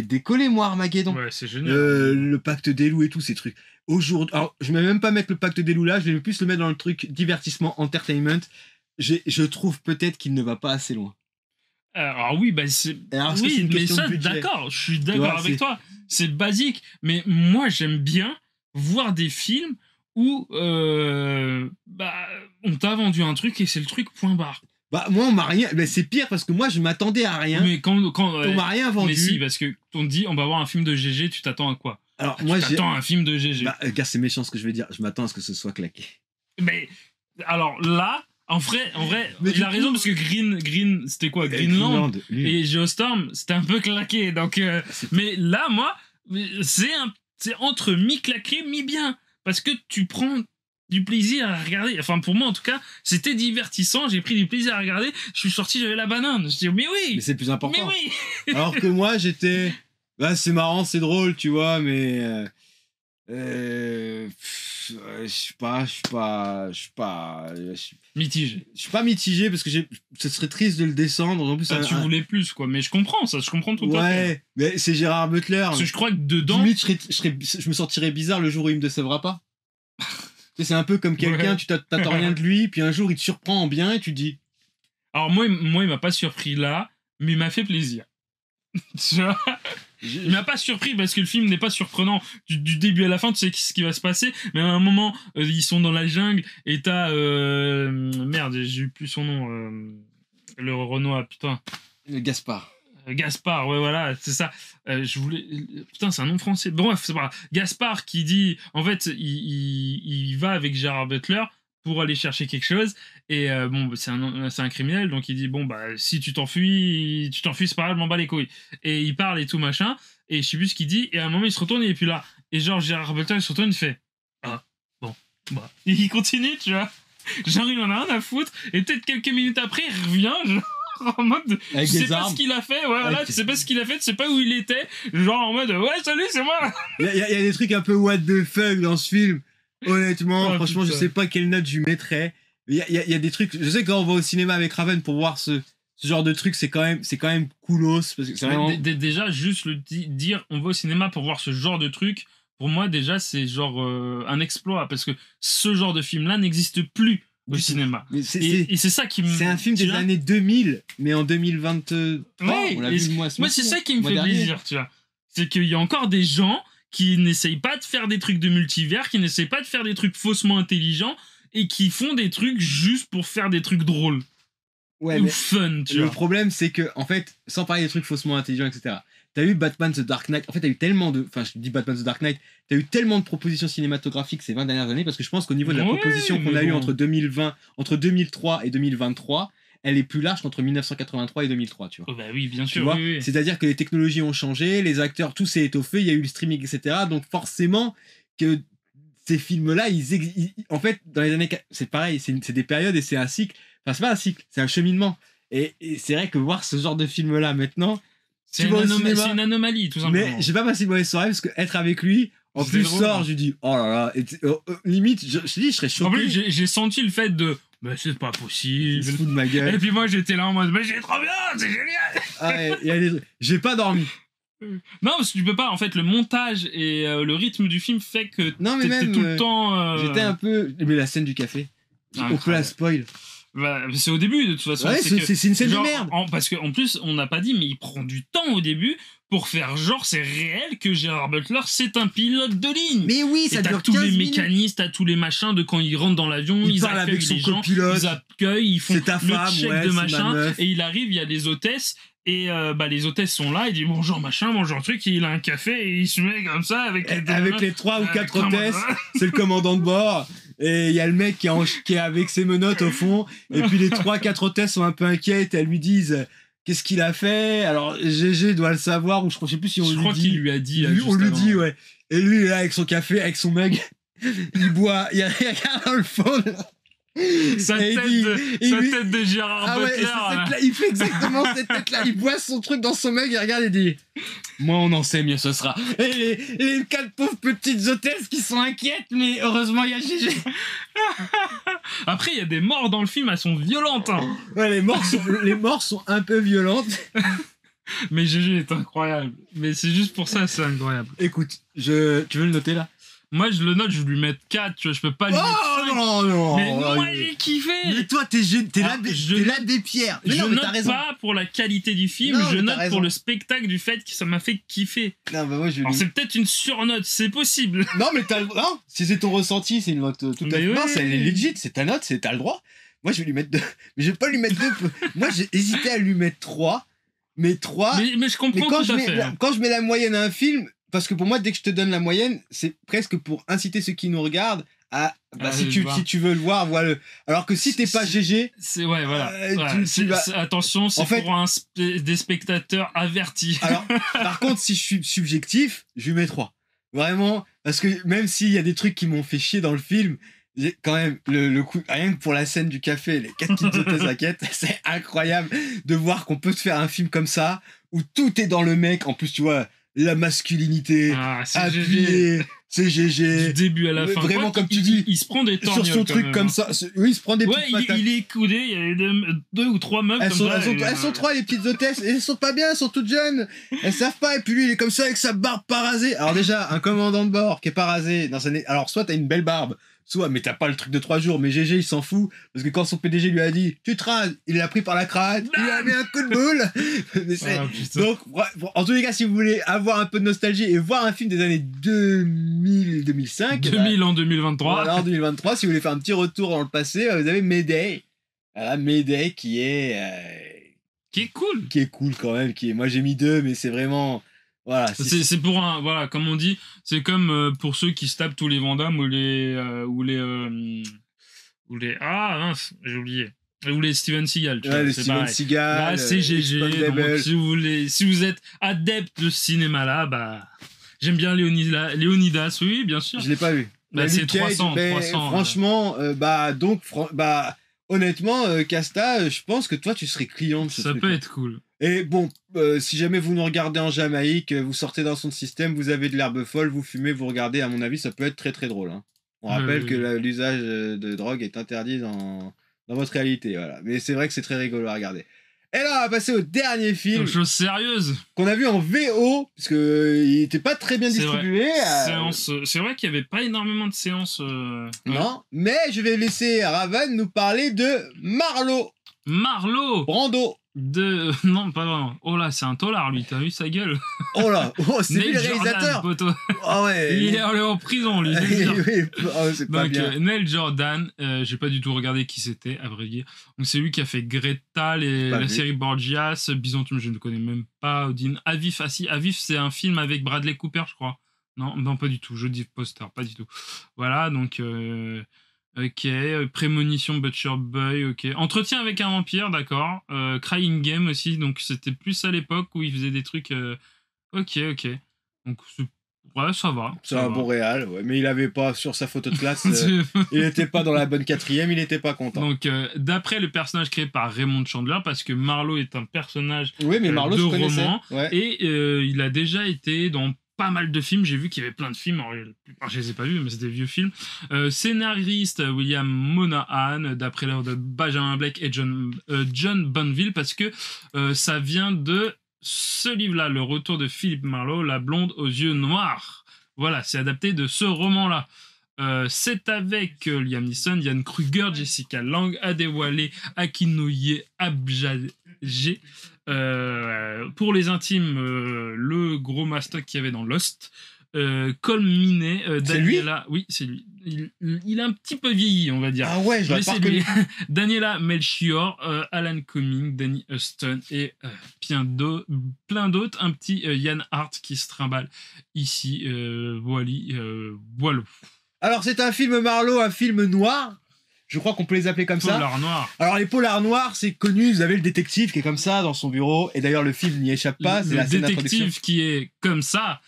décoller, moi, Armageddon. Ouais, c'est génial. Le pacte des loups et tous ces trucs. Aujourd'hui, alors, je vais même pas mettre le pacte des loups là, je vais plus le mettre dans le truc divertissement, entertainment. Je trouve peut-être qu'il ne va pas assez loin. Alors oui, bah c'est. Alors, est-ce que c'est Oui, une mais question de ça, budget d'accord, je suis Tu d'accord vois, avec toi. C'est basique, mais moi j'aime bien voir des films où bah, on t'a vendu un truc et c'est le truc point barre. Bah, moi, on m'a rien. Mais c'est pire parce que moi, je m'attendais à rien. Mais quand On m'a rien vendu. mais si, parce que on te dit on va voir un film de GG, tu t'attends à quoi? Alors, moi, Tu t'attends à un film de GG. Bah, gars, c'est méchant ce que je vais dire. Je m'attends à ce que ce soit claqué. Mais alors là, en vrai, Mais il du a coup- raison parce que Green, c'était quoi? Greenland lui. et Geostorm, c'était un peu claqué. Donc, mais là, moi, c'est entre mi-claqué, mi-bien. Parce que tu prends du plaisir à regarder. Enfin, pour moi, en tout cas, c'était divertissant. J'ai pris du plaisir à regarder. Je suis sorti, j'avais la banane. Je dis, mais Mais oui! c'est le plus Mais important. oui! Alors que moi, j'étais. Bah, c'est marrant, c'est drôle, tu vois, mais. Je suis pas mitigé parce que ce serait triste de le descendre. En plus, Ça, tu voulais plus, quoi. Mais je comprends ça, je comprends tout à fait. Ouais, mais c'est Gérard Butler. Parce que je crois que dedans. Limite, je me sentirais bizarre le jour où il me décevra pas. Tu sais, c'est un peu comme quelqu'un, Ouais. tu t'attends rien de lui, puis un jour il te surprend en bien et tu te dis. Alors, moi, il m'a pas surpris là, mais il m'a fait plaisir. Tu vois, il m'a pas surpris parce que le film n'est pas surprenant du début à la fin. Tu sais ce qui va se passer, mais à un moment ils sont dans la jungle et t'as merde, j'ai eu plus son nom, le Renoir, putain, Gaspard. Gaspard, ouais, voilà, c'est ça. Je voulais, putain, c'est un nom français. Bref, c'est pas grave. Gaspard qui dit, en fait, il va avec Gérard Butler pour aller chercher quelque chose. Et bon, c'est un criminel, donc il dit, bon, bah, si tu t'enfuis, c'est pas grave, je m'en bats les couilles. Et il parle et tout, machin. Et je sais plus ce qu'il dit. Et à un moment, il se retourne et il est plus là. Et genre, Gérard Butler, il se retourne, il fait, ah, bon, bah. Et il continue, tu vois. Genre, il en a rien à foutre. Et peut-être quelques minutes après, il revient, genre, en mode, Avec tu sais des pas armes. ce qu'il a fait, ouais, voilà, Avec- tu sais pas ce qu'il a fait, tu sais pas où il était. Genre, en mode, ouais, salut, c'est moi. Il y a des trucs un peu what the fuck dans ce film. Honnêtement, Oh, franchement, putain. je sais pas quelle note je lui mettrais. Il y a des trucs. Je sais que quand on va au cinéma avec Raven pour voir ce genre de truc, c'est quand même coolos. Parce que c'est vraiment. Déjà, juste dire on va au cinéma pour voir ce genre de truc, pour moi, déjà, c'est genre un exploit. Parce que ce genre de film-là n'existe plus au Du- cinéma. Mais c'est- Et c'est ça qui me. C'est un film tu des vois. années 2000, mais en 2023. Ouais, on l'a et vu le mois Moi, c'est ça qui me mois fait dernier. plaisir, tu vois. C'est qu'il y a encore des gens qui n'essayent pas de faire des trucs de multivers, qui n'essayent pas de faire des trucs faussement intelligents et qui font des trucs juste pour faire des trucs drôles Ouais, ou mais fun, tu le vois. problème, c'est que, en fait, sans parler des trucs faussement intelligents, etc., t'as eu Batman The Dark Knight. En fait, t'as eu tellement de. Enfin, je dis Batman The Dark Knight, t'as eu tellement de propositions cinématographiques ces 20 dernières années, parce que je pense qu'au niveau de la Ouais, proposition qu'on mais a eue bon. entre 2003 et 2023, elle est plus large qu'entre 1983 et 2003, tu vois. Oh, bah oui, bien Tu sûr, vois, oui, oui. c'est-à-dire que les technologies ont changé, les acteurs, tout s'est étoffé, il y a eu le streaming, etc. Donc forcément que ces films-là, en fait, dans les années, c'est pareil, c'est des périodes et c'est un cycle. Enfin, c'est pas un cycle, c'est un cheminement. Et c'est vrai que voir ce genre de film-là maintenant, C'est tu vas au une, cinéma, c'est une anomalie, tout simplement. mais j'ai pas passé une mauvaise soirée parce que être avec lui, en C'est plus drôle. sort, je lui dis, oh là là, limite, je te dis, je serais En plus, choqué. j'ai senti le fait de. Mais c'est pas Il possible. se fout de ma gueule. Et puis moi, j'étais là en mode. Mais j'ai trop bien, c'est génial. Ah, ouais, il y a des trucs. J'ai pas dormi. Non, parce que tu peux pas. En fait, le montage et le rythme du film fait que Non, mais t'étais même, tout le temps. j'étais un peu... Mais la scène du café, on peut la spoil. Bah, c'est au début, de toute façon. Ouais, c'est une scène de merde. Parce qu'en plus, on n'a pas dit, mais il prend du temps au début pour faire genre c'est réel que Gerard Butler c'est un pilote de ligne. Mais oui, ça et dure t'as tous 15 les minutes. mécanistes, t'as tous les machins de quand ils rentrent dans l'avion, ils parle accueillent avec son les gens, copilote. ils accueillent, ils font C'est ta le femme, check ouais, de c'est ma machin, meuf. et il arrive, il y a des hôtesses. Et les hôtesses sont là, il dit bonjour machin, bonjour truc, il a un café et il se met comme ça avec les 3 ou 4 hôtesses, c'est le commandant de bord. Et il y a le mec qui est avec ses menottes au fond. Et puis les 3-4 hôtesses sont un peu inquiètes. Elles lui disent qu'est-ce qu'il a fait. Alors GG doit le savoir, ou je sais plus si on lui dit. Je crois qu'il lui a dit. On lui dit, ouais. Et lui, il est là avec son café, avec son mug. Il boit, il regarde dans le fond. Sa tête de Gérard Butler. Ouais, il fait exactement cette tête-là. Il boit son truc dans son mug, il regarde et dit moi, on en sait mieux, ce sera. Et les 4 pauvres petites hôtesses qui sont inquiètes, mais heureusement, il y a GG. Après, il y a des morts dans le film, elles sont violentes. Hein. Ouais, les morts sont un peu violentes. Mais GG est incroyable. Mais c'est juste pour ça, c'est incroyable. Écoute, tu veux le noter là? Moi, je le note, je vais lui mettre 4, tu vois, je peux pas lui mettre 5. Non. Mais moi, j'ai kiffé. Mais toi, t'es là des pierres. Je note pas pour la qualité du film, je note pour le spectacle du fait que ça m'a fait kiffer. Non, bah moi, alors, c'est peut-être une surnote, c'est possible. Non, mais non, si c'est ton ressenti, c'est une note tout à fait... Non, c'est legit, c'est ta note, t'as le droit. Moi, je vais lui mettre 2. Mais je vais pas lui mettre 2. Moi, j'ai hésité à lui mettre 3. Mais 3... Mais je comprends tout à fait. Quand je mets la moyenne à un film... Parce que pour moi, dès que je te donne la moyenne, c'est presque pour inciter ceux qui nous regardent à... si tu veux le voir, vois-le. Alors que si t'es pas GG... Ouais, voilà. Attention, c'est pour des spectateurs avertis. Alors, par contre, si je suis subjectif, je lui mets 3. Vraiment, parce que même s'il y a des trucs qui m'ont fait chier dans le film, quand même, le coup, rien que pour la scène du café, les 4 petites hôtesses inquiètes, c'est incroyable de voir qu'on peut se faire un film comme ça, où tout est dans le mec. En plus, tu vois... la masculinité, appuyée, c'est GG. Du début à la fin. Vraiment, comme tu dis, il se prend des torgnoles sur son truc comme ça. Oui, il se prend des petites patates. Il est coudé, il y a 2 ou 3 meufs elles sont 3, les petites hôtesses, et elles sont pas bien, elles sont toutes jeunes, elles savent pas, et puis lui, il est comme ça avec sa barbe pas rasée. Alors déjà, un commandant de bord qui est pas rasé, alors soit t'as une belle barbe, soit, mais t'as pas le truc de 3 jours, mais GG il s'en fout, parce que quand son PDG lui a dit tu te rases, il l'a pris par la crâne, il lui a mis un coup de boule. Donc, en tous les cas, si vous voulez avoir un peu de nostalgie et voir un film des années 2005, 2000 en 2023. Voilà, en 2023, si vous voulez faire un petit retour dans le passé, vous avez Mayday. Voilà, Mayday qui est cool. Qui est cool quand même, moi j'ai mis 2, mais c'est vraiment... Voilà, c'est pour un... Voilà, comme on dit, c'est comme pour ceux qui se tapent tous les Van Damme ou les... Ah, mince, j'ai oublié. Ou les Steven Seagal, tu vois, les Steven Seagal. Là, c'est GG. Donc, si vous êtes adepte de ce cinéma-là, bah... J'aime bien Léonidas, oui, bien sûr. Je l'ai pas vu. Bah, c'est 300. Franchement, honnêtement, Casta, je pense que toi, tu serais client de ce truc. Ça peut être cool. Et bon, si jamais vous nous regardez en Jamaïque, vous sortez dans son système, vous avez de l'herbe folle, vous fumez, vous regardez, à mon avis, ça peut être très très drôle. Hein. On rappelle que l'usage de drogue est interdit dans votre réalité. Voilà. Mais c'est vrai que c'est très rigolo à regarder. Et là, on va passer au dernier film. Une chose sérieuse. Qu'on a vu en VO, parce qu'il n'était pas très bien distribué. C'est vrai qu'il n'y avait pas énormément de séances. Non, mais je vais laisser Ravan nous parler de Marlowe. Brando. Non, pas vraiment. Oh là, c'est un tolard, lui. T'as vu sa gueule? Oh là, c'est lui le réalisateur. Oh ouais. Il est allé en prison, lui. C'est pas bien. Neil Jordan, j'ai pas du tout regardé qui c'était, à vrai dire. Donc c'est lui qui a fait Greta, la série Borgias, Byzantium, je ne connais même pas. Odin, Avif, Avif, c'est un film avec Bradley Cooper, je crois. Non, pas du tout. Je dis poster, pas du tout. Voilà, donc. Ok, Prémonition, Butcher Boy, ok. Entretien avec un vampire, d'accord. Crying Game aussi, donc c'était plus à l'époque où il faisait des trucs... Ok. Donc, ouais, ça va. C'est un bon réal, ouais. Mais il avait pas, sur sa photo de classe, il était pas dans la bonne 4e, il était pas content. Donc, d'après le personnage créé par Raymond Chandler, parce que Marlowe est un personnage de roman, et il a déjà été dans pas mal de films, j'ai vu qu'il y avait plein de films, alors, la plupart je les ai pas vus, mais c'était des vieux films. Scénariste William Monahan, d'après l'œuvre de Benjamin Blake et John Bonville, parce que ça vient de ce livre-là, Le Retour de Philippe Marlowe, La blonde aux yeux noirs. Voilà, c'est adapté de ce roman-là. C'est avec Liam Neeson, Diane Kruger, Jessica Lange, Adewale Akintoye Agbaje. Pour les intimes, le gros mastoc qu'il y avait dans Lost. Colm Meaney, Daniela. Oui, c'est lui. Il a un petit peu vieilli, on va dire. Ah ouais, je l'ai pas reconnu. Daniela Melchior, Alan Cumming, Danny Huston et plein d'autres. Un petit Yann Hart qui se trimballe ici. Voilà. Alors, c'est un film Marlowe, un film noir. Je crois qu'on peut les appeler comme ça. Polar noir. Alors, les polars noirs, c'est connu. Vous avez le détective qui est comme ça dans son bureau. Et d'ailleurs, le film n'y échappe pas. C'est la scène d'introduction. Le détective qui est comme ça.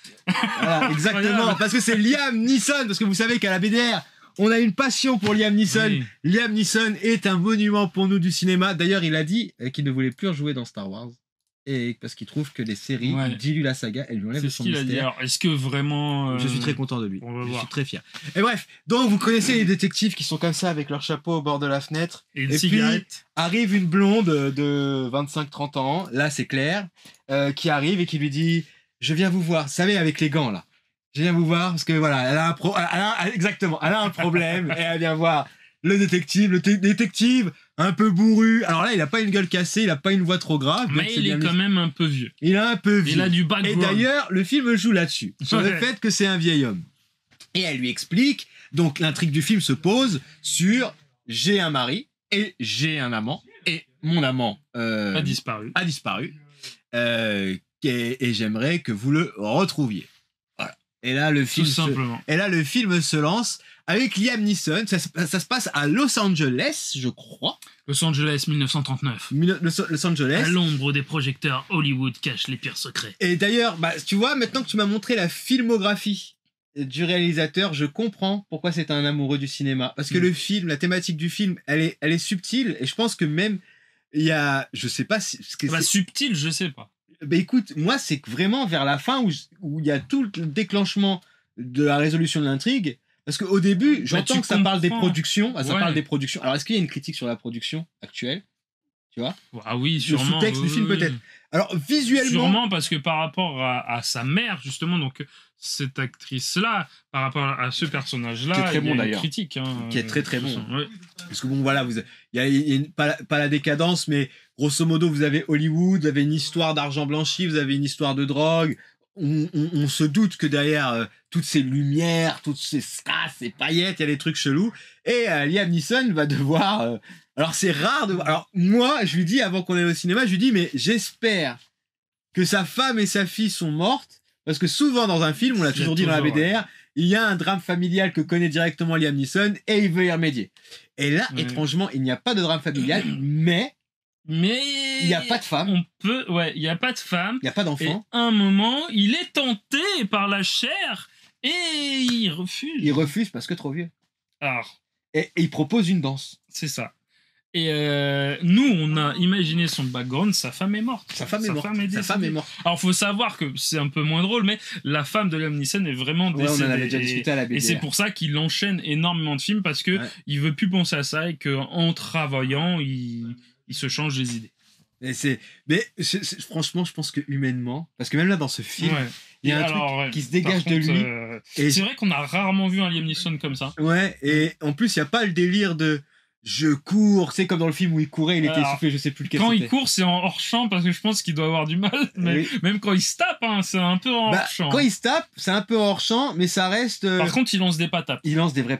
Voilà, exactement. Parce que c'est Liam Neeson. Parce que vous savez qu'à la BDR, on a une passion pour Liam Neeson. Oui. Liam Neeson est un monument pour nous du cinéma. D'ailleurs, il a dit qu'il ne voulait plus rejouer dans Star Wars. Et parce qu'il trouve que les séries diluent la saga, elles lui enlèvent son mystère. C'est ce qu'il a dit. Alors, est-ce que vraiment... Je suis très content de lui. Je suis très fier. Et bref, donc vous connaissez les détectives qui sont comme ça avec leur chapeau au bord de la fenêtre. Et une cigarette. Puis arrive une blonde de 25-30 ans, là c'est Claire, qui arrive et qui lui dit « Je viens vous voir. » Vous savez, avec les gants là. « Je viens vous voir parce que voilà, elle a un problème et elle vient voir le détective. Le détective... un peu bourru. Alors là, il a pas une gueule cassée, il a pas une voix trop grave. Mais il est quand même un peu vieux. Il est un peu vieux. Il a du background. Et d'ailleurs, le film joue là-dessus, sur le fait que c'est un vieil homme. Et elle lui explique, donc l'intrigue du film se pose sur j'ai un mari et j'ai un amant et mon amant a disparu. Et j'aimerais que vous le retrouviez. Voilà. Et là, le film se lance avec Liam Neeson. Ça se passe à Los Angeles, je crois. Los Angeles 1939. Los Angeles. À l'ombre des projecteurs, Hollywood cache les pires secrets. Et d'ailleurs, tu vois, maintenant que tu m'as montré la filmographie du réalisateur, je comprends pourquoi c'est un amoureux du cinéma. Parce que le film, la thématique du film, elle est subtile. Et je pense que même, il y a... Je sais pas si... subtil, je sais pas. Écoute, moi, c'est vraiment vers la fin où il y a tout le déclenchement de la résolution de l'intrigue. Parce qu'au début, j'entends que ça parle des productions. Ça parle des productions. Alors, est-ce qu'il y a une critique sur la production actuelle? Tu vois? Ah oui, sûrement. Le sous-texte du film, peut-être. Alors, visuellement... Sûrement, parce que par rapport à sa mère, justement, donc cette actrice-là, par rapport à ce personnage-là, qui est très bon, il y a une d'ailleurs. critique. Qui est très, très bon. Ouais. Parce que bon, voilà, il y a pas la décadence, mais grosso modo, vous avez Hollywood, vous avez une histoire d'argent blanchi, vous avez une histoire de drogue. On se doute que derrière toutes ces lumières, toutes ces strass, ces paillettes, il y a des trucs chelous. Et Liam Neeson va devoir... alors, c'est rare de voir... Alors, moi, je lui dis, avant qu'on aille au cinéma, je lui dis, mais j'espère que sa femme et sa fille sont mortes. Parce que souvent, dans un film, on l'a toujours dit dans la BDR, il y a un drame familial que connaît directement Liam Neeson et il veut y remédier. Et là, étrangement, il n'y a pas de drame familial, mais il n'y a pas de femme. Il n'y a pas de femme. Il n'y a pas d'enfant. Et à un moment, il est tenté par la chair et il refuse. Il refuse parce que trop vieux. Alors. Et il propose une danse. C'est ça. Et nous, on a imaginé son background, sa femme est morte. Sa femme est morte. Alors, faut savoir que c'est un peu moins drôle, mais la femme de Liam Neeson est vraiment décédée. On en avait déjà discuté à la BDR. Et c'est pour ça qu'il enchaîne énormément de films, parce que il veut plus penser à ça et qu'en travaillant, il se change les idées. Mais franchement, je pense que humainement, parce que même là dans ce film, il y a un truc qui se dégage de lui. Et c'est vrai qu'on a rarement vu un Liam Neeson comme ça. Ouais, et en plus, il n'y a pas le délire de je cours, c'est comme dans le film où il courait, il était essoufflé, je sais plus lequel. Quand il court, c'est en hors champ parce que je pense qu'il doit avoir du mal. Mais même quand il se tape, c'est un peu en hors champ. Quand il se tape, c'est un peu hors champ, mais ça reste. Par contre, il lance des patates. Il lance des vraies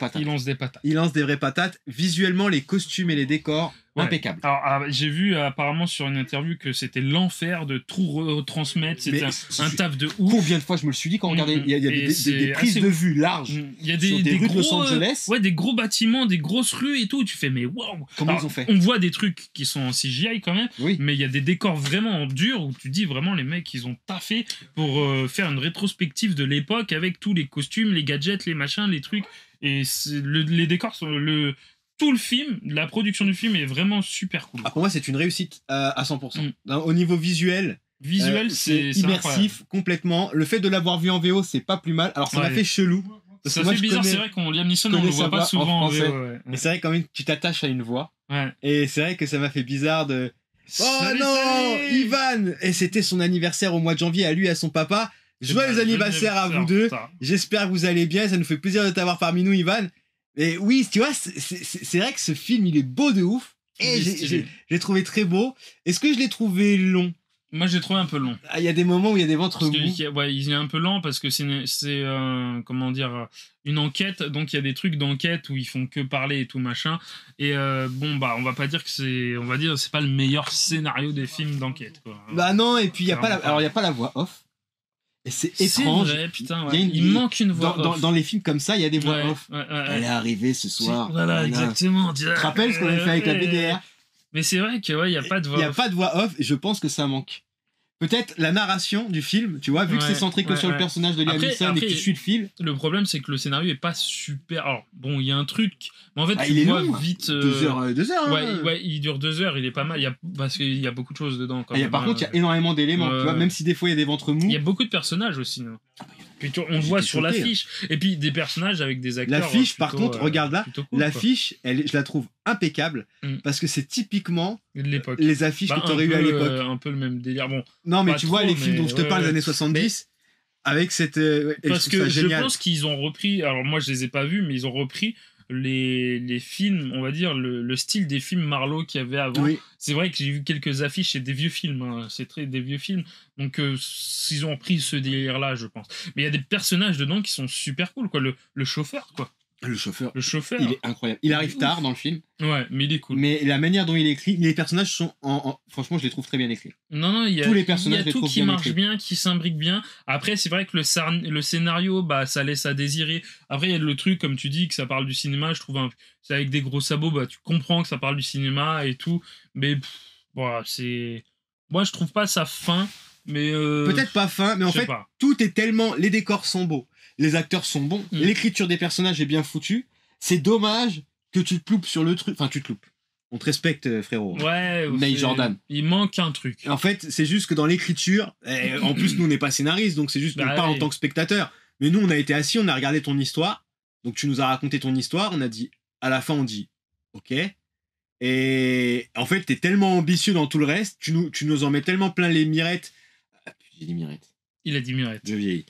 patates. Visuellement, les costumes et les décors. Impeccable. Alors, j'ai vu apparemment sur une interview que c'était l'enfer de tout retransmettre. C'était un taf de ouf. Combien de fois je me le suis dit quand on regardait. Il y a des prises de vue larges. Il y a des rues gros, de Los Angeles. Des gros bâtiments, des grosses rues et tout. Tu fais, mais waouh! Comment ils ont fait? On voit des trucs qui sont en CGI quand même. Oui. Mais il y a des décors vraiment en dur où tu dis vraiment, les mecs, ils ont taffé pour faire une rétrospective de l'époque avec tous les costumes, les gadgets, les machins, les trucs. Et les décors sont. Tout le film, la production du film est vraiment super cool. Pour moi, c'est une réussite à 100%. Au niveau visuel, c'est immersif complètement. Le fait de l'avoir vu en VO, c'est pas plus mal. Alors, ça m'a fait chelou. Ça fait bizarre, c'est vrai qu'on Liam Neeson, on le voit pas souvent en VO. Mais c'est vrai quand même que tu t'attaches à une voix. Ouais. Et c'est vrai que ça m'a fait bizarre de... Oh non, Ivan. Et c'était son anniversaire au mois de janvier à lui et à son papa. Joyeux anniversaire à vous deux. J'espère que vous allez bien. Ça nous fait plaisir de t'avoir parmi nous, Ivan. Et oui, tu vois, c'est vrai que ce film, il est beau de ouf. Et j'ai trouvé très beau. Est-ce que je l'ai trouvé long? Moi, j'ai trouvé un peu long. Il y a des moments où il y a des ventres mous. Il est un peu lent parce que c'est comment dire, une enquête. Donc, il y a des trucs d'enquête où ils font que parler et tout machin. Et bon, bah, on va pas dire que c'est pas le meilleur scénario des films d'enquête, quoi. Bah non, et puis il y a pas la voix off. Et c'est étrange. Vrai, putain, ouais. Il manque une voix off. Dans les films comme ça, il y a des voix off. Ouais. Elle est arrivée ce soir. Voilà, exactement. Tu te rappelles ce qu'on avait fait avec la BDR? Mais c'est vrai qu'il n'y a pas de voix off. Il n'y a pas de voix off et je pense que ça manque. Peut-être la narration du film, tu vois, vu que c'est centré que sur le personnage de Liam Neeson et que tu suis le fil. Le problème, c'est que le scénario est pas super. Alors, bon, il y a un truc. Mais en fait, tu il vois est long, vite. 2 heures. Ouais, il dure 2 heures, il est pas mal. Parce qu'il y a beaucoup de choses dedans. Quand même. Par contre, il y a énormément d'éléments, tu vois, même si des fois il y a des ventres mous. Il y a beaucoup de personnages aussi. Hein. Puis on le voit sur l'affiche. Et puis des personnages avec des acteurs. L'affiche, par contre, regarde là. Cool, l'affiche, je la trouve impeccable parce que c'est typiquement les affiches que tu aurais eu à l'époque. Un peu le même délire. Bon, non, mais tu vois, les films dont je te parle des années 70, avec cette. Parce que je pense qu'ils ont repris. Alors, moi, je les ai pas vus, mais ils ont repris les films, on va dire, le style des films Marlowe qu'il y avait avant. Oui. C'est vrai que j'ai vu quelques affiches, c'est des vieux films, hein, des vieux films. Donc, ils ont repris ce délire-là, je pense. Mais il y a des personnages dedans qui sont super cool, quoi. Le chauffeur, quoi. Le chauffeur, il est incroyable. Il arrive tard dans le film. Ouais, mais il est cool. Mais la manière dont il est écrit, les personnages sont franchement, je les trouve très bien écrits. Non, il y a tous les personnages, tout qui marche bien, qui s'imbrique bien. Après, c'est vrai que le scénario, bah, ça laisse à désirer. Après, il y a le truc, comme tu dis, que ça parle du cinéma. Je trouve c'est avec des gros sabots, bah, tu comprends que ça parle du cinéma et tout. Mais voilà, moi, je trouve pas ça fin. Mais peut-être pas fin, mais en fait, tout est tellement. Les décors sont beaux. Les acteurs sont bons, l'écriture des personnages est bien foutue. C'est dommage que tu te loupes sur le truc. Enfin, tu te loupes. On te respecte, frérot. Ouais. Neil Jordan. Il manque un truc. En fait, c'est juste que dans l'écriture, en plus, nous, on n'est pas scénaristes, donc c'est juste qu'on parle en tant que spectateur. Mais nous, on a été assis, on a regardé ton histoire. Donc, tu nous as raconté ton histoire. On a dit, à la fin, on dit, OK. Et en fait, t'es tellement ambitieux dans tout le reste. Tu nous en mets tellement plein les mirettes. Ah, j'ai dit mirettes. Il a dit mirettes. Je vieillis.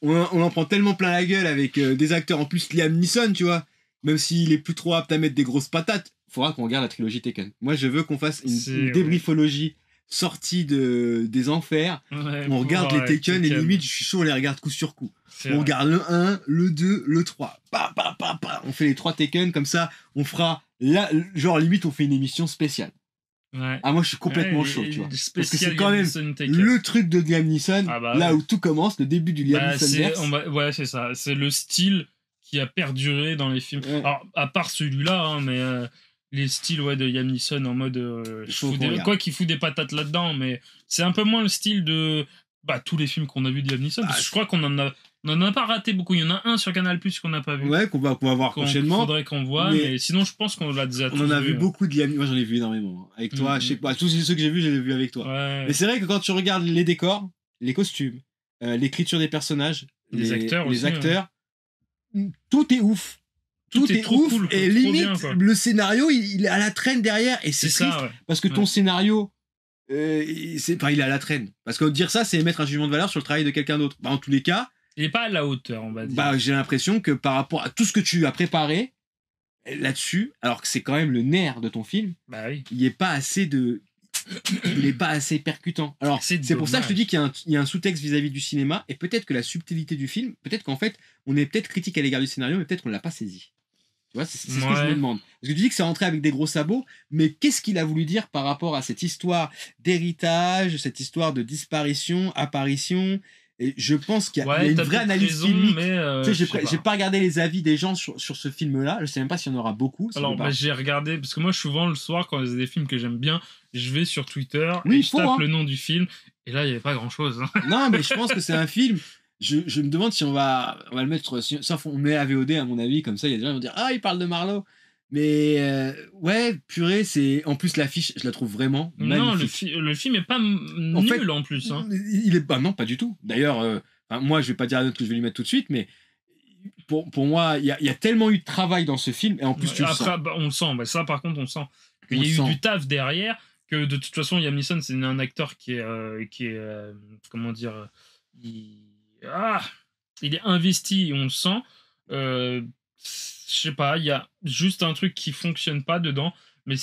On en prend tellement plein la gueule avec des acteurs en plus Liam Neeson, tu vois, même s'il est plus trop apte à mettre des grosses patates, faudra qu'on regarde la trilogie Taken. Moi je veux qu'on fasse une débriefologie sortie des enfers, on regarde les Taken et limite je suis chaud, on les regarde coup sur coup. On regarde le 1, le 2, le 3, on fait les 3 Taken, comme ça on fera genre limite on fait une émission spéciale. Ouais. Ah, moi je suis complètement chaud, tu vois. Parce que c'est quand même le truc de Liam Neeson, là où tout commence, le début du Liam Neeson. Ouais, c'est ça. C'est le style qui a perduré dans les films. Ouais. Alors, à part celui-là, hein, mais les styles de Liam Neeson en mode. Quoi qu'il fout des patates là-dedans, mais c'est un peu moins le style de tous les films qu'on a vus de Liam Neeson. Parce que je crois qu'on en a pas raté beaucoup. Il y en a un sur Canal Plus qu'on n'a pas vu. Ouais, qu'on va voir prochainement. Il faudrait qu'on voit, mais sinon je pense qu'on l'a déjà tous vu. On en a vu beaucoup de Liam Neeson. Moi j'en ai vu énormément. Avec toi, je sais pas. Tous ceux que j'ai vus, je les ai vus avec toi. Ouais. Mais c'est vrai que quand tu regardes les décors, les costumes, l'écriture des personnages, les acteurs, tout est ouf. Tout est ouf. Cool, et limite, bien, le scénario, il est à la traîne derrière. Et c'est triste. Ça, parce que ton scénario. Il est à la traîne. Parce que dire ça, c'est émettre un jugement de valeur sur le travail de quelqu'un d'autre. En tous les cas. Il n'est pas à la hauteur, on va dire. J'ai l'impression que par rapport à tout ce que tu as préparé là-dessus, alors que c'est quand même le nerf de ton film, il n'est pas assez percutant. Alors, c'est pour ça que je te dis qu'il y a un sous-texte vis-à-vis du cinéma, et peut-être que la subtilité du film, peut-être qu'en fait, on est peut-être critique à l'égard du scénario, mais peut-être qu'on ne l'a pas saisi. Tu vois, c'est ce que je me demande. Parce que tu dis que c'est rentré avec des gros sabots, mais qu'est-ce qu'il a voulu dire par rapport à cette d'héritage, cette histoire de disparition, apparition? Et je pense qu'il y a une vraie analyse filmique. J'ai pas regardé les avis des gens sur ce film-là. Je sais même pas s'il y en aura beaucoup. Alors, j'ai regardé, parce que moi, souvent, le soir, quand il y a des films que j'aime bien, je vais sur Twitter et je tape le nom du film. Et là, il n'y avait pas grand-chose. Non, mais je pense que c'est un film. Je me demande si on va le mettre. Sauf on met à VOD, à mon avis, comme ça, il y a des gens qui vont dire « Ah, il parle de Marlowe !» Mais purée, c'est en plus l'affiche, je la trouve vraiment magnifique. Non, le film est pas nul en plus. Hein. Il est non, pas du tout. D'ailleurs, moi je vais pas dire à l'autre que je vais lui mettre tout de suite, mais pour moi, il y a tellement eu de travail dans ce film et en plus tu le sens. On le sent. Ça, par contre, on sent qu'il y a eu du taf derrière. que de toute façon, Liam Neeson, c'est un acteur qui est comment dire, il, ah, il est investi, on le sent. Je sais pas, il y a juste un truc qui fonctionne pas dedans, mais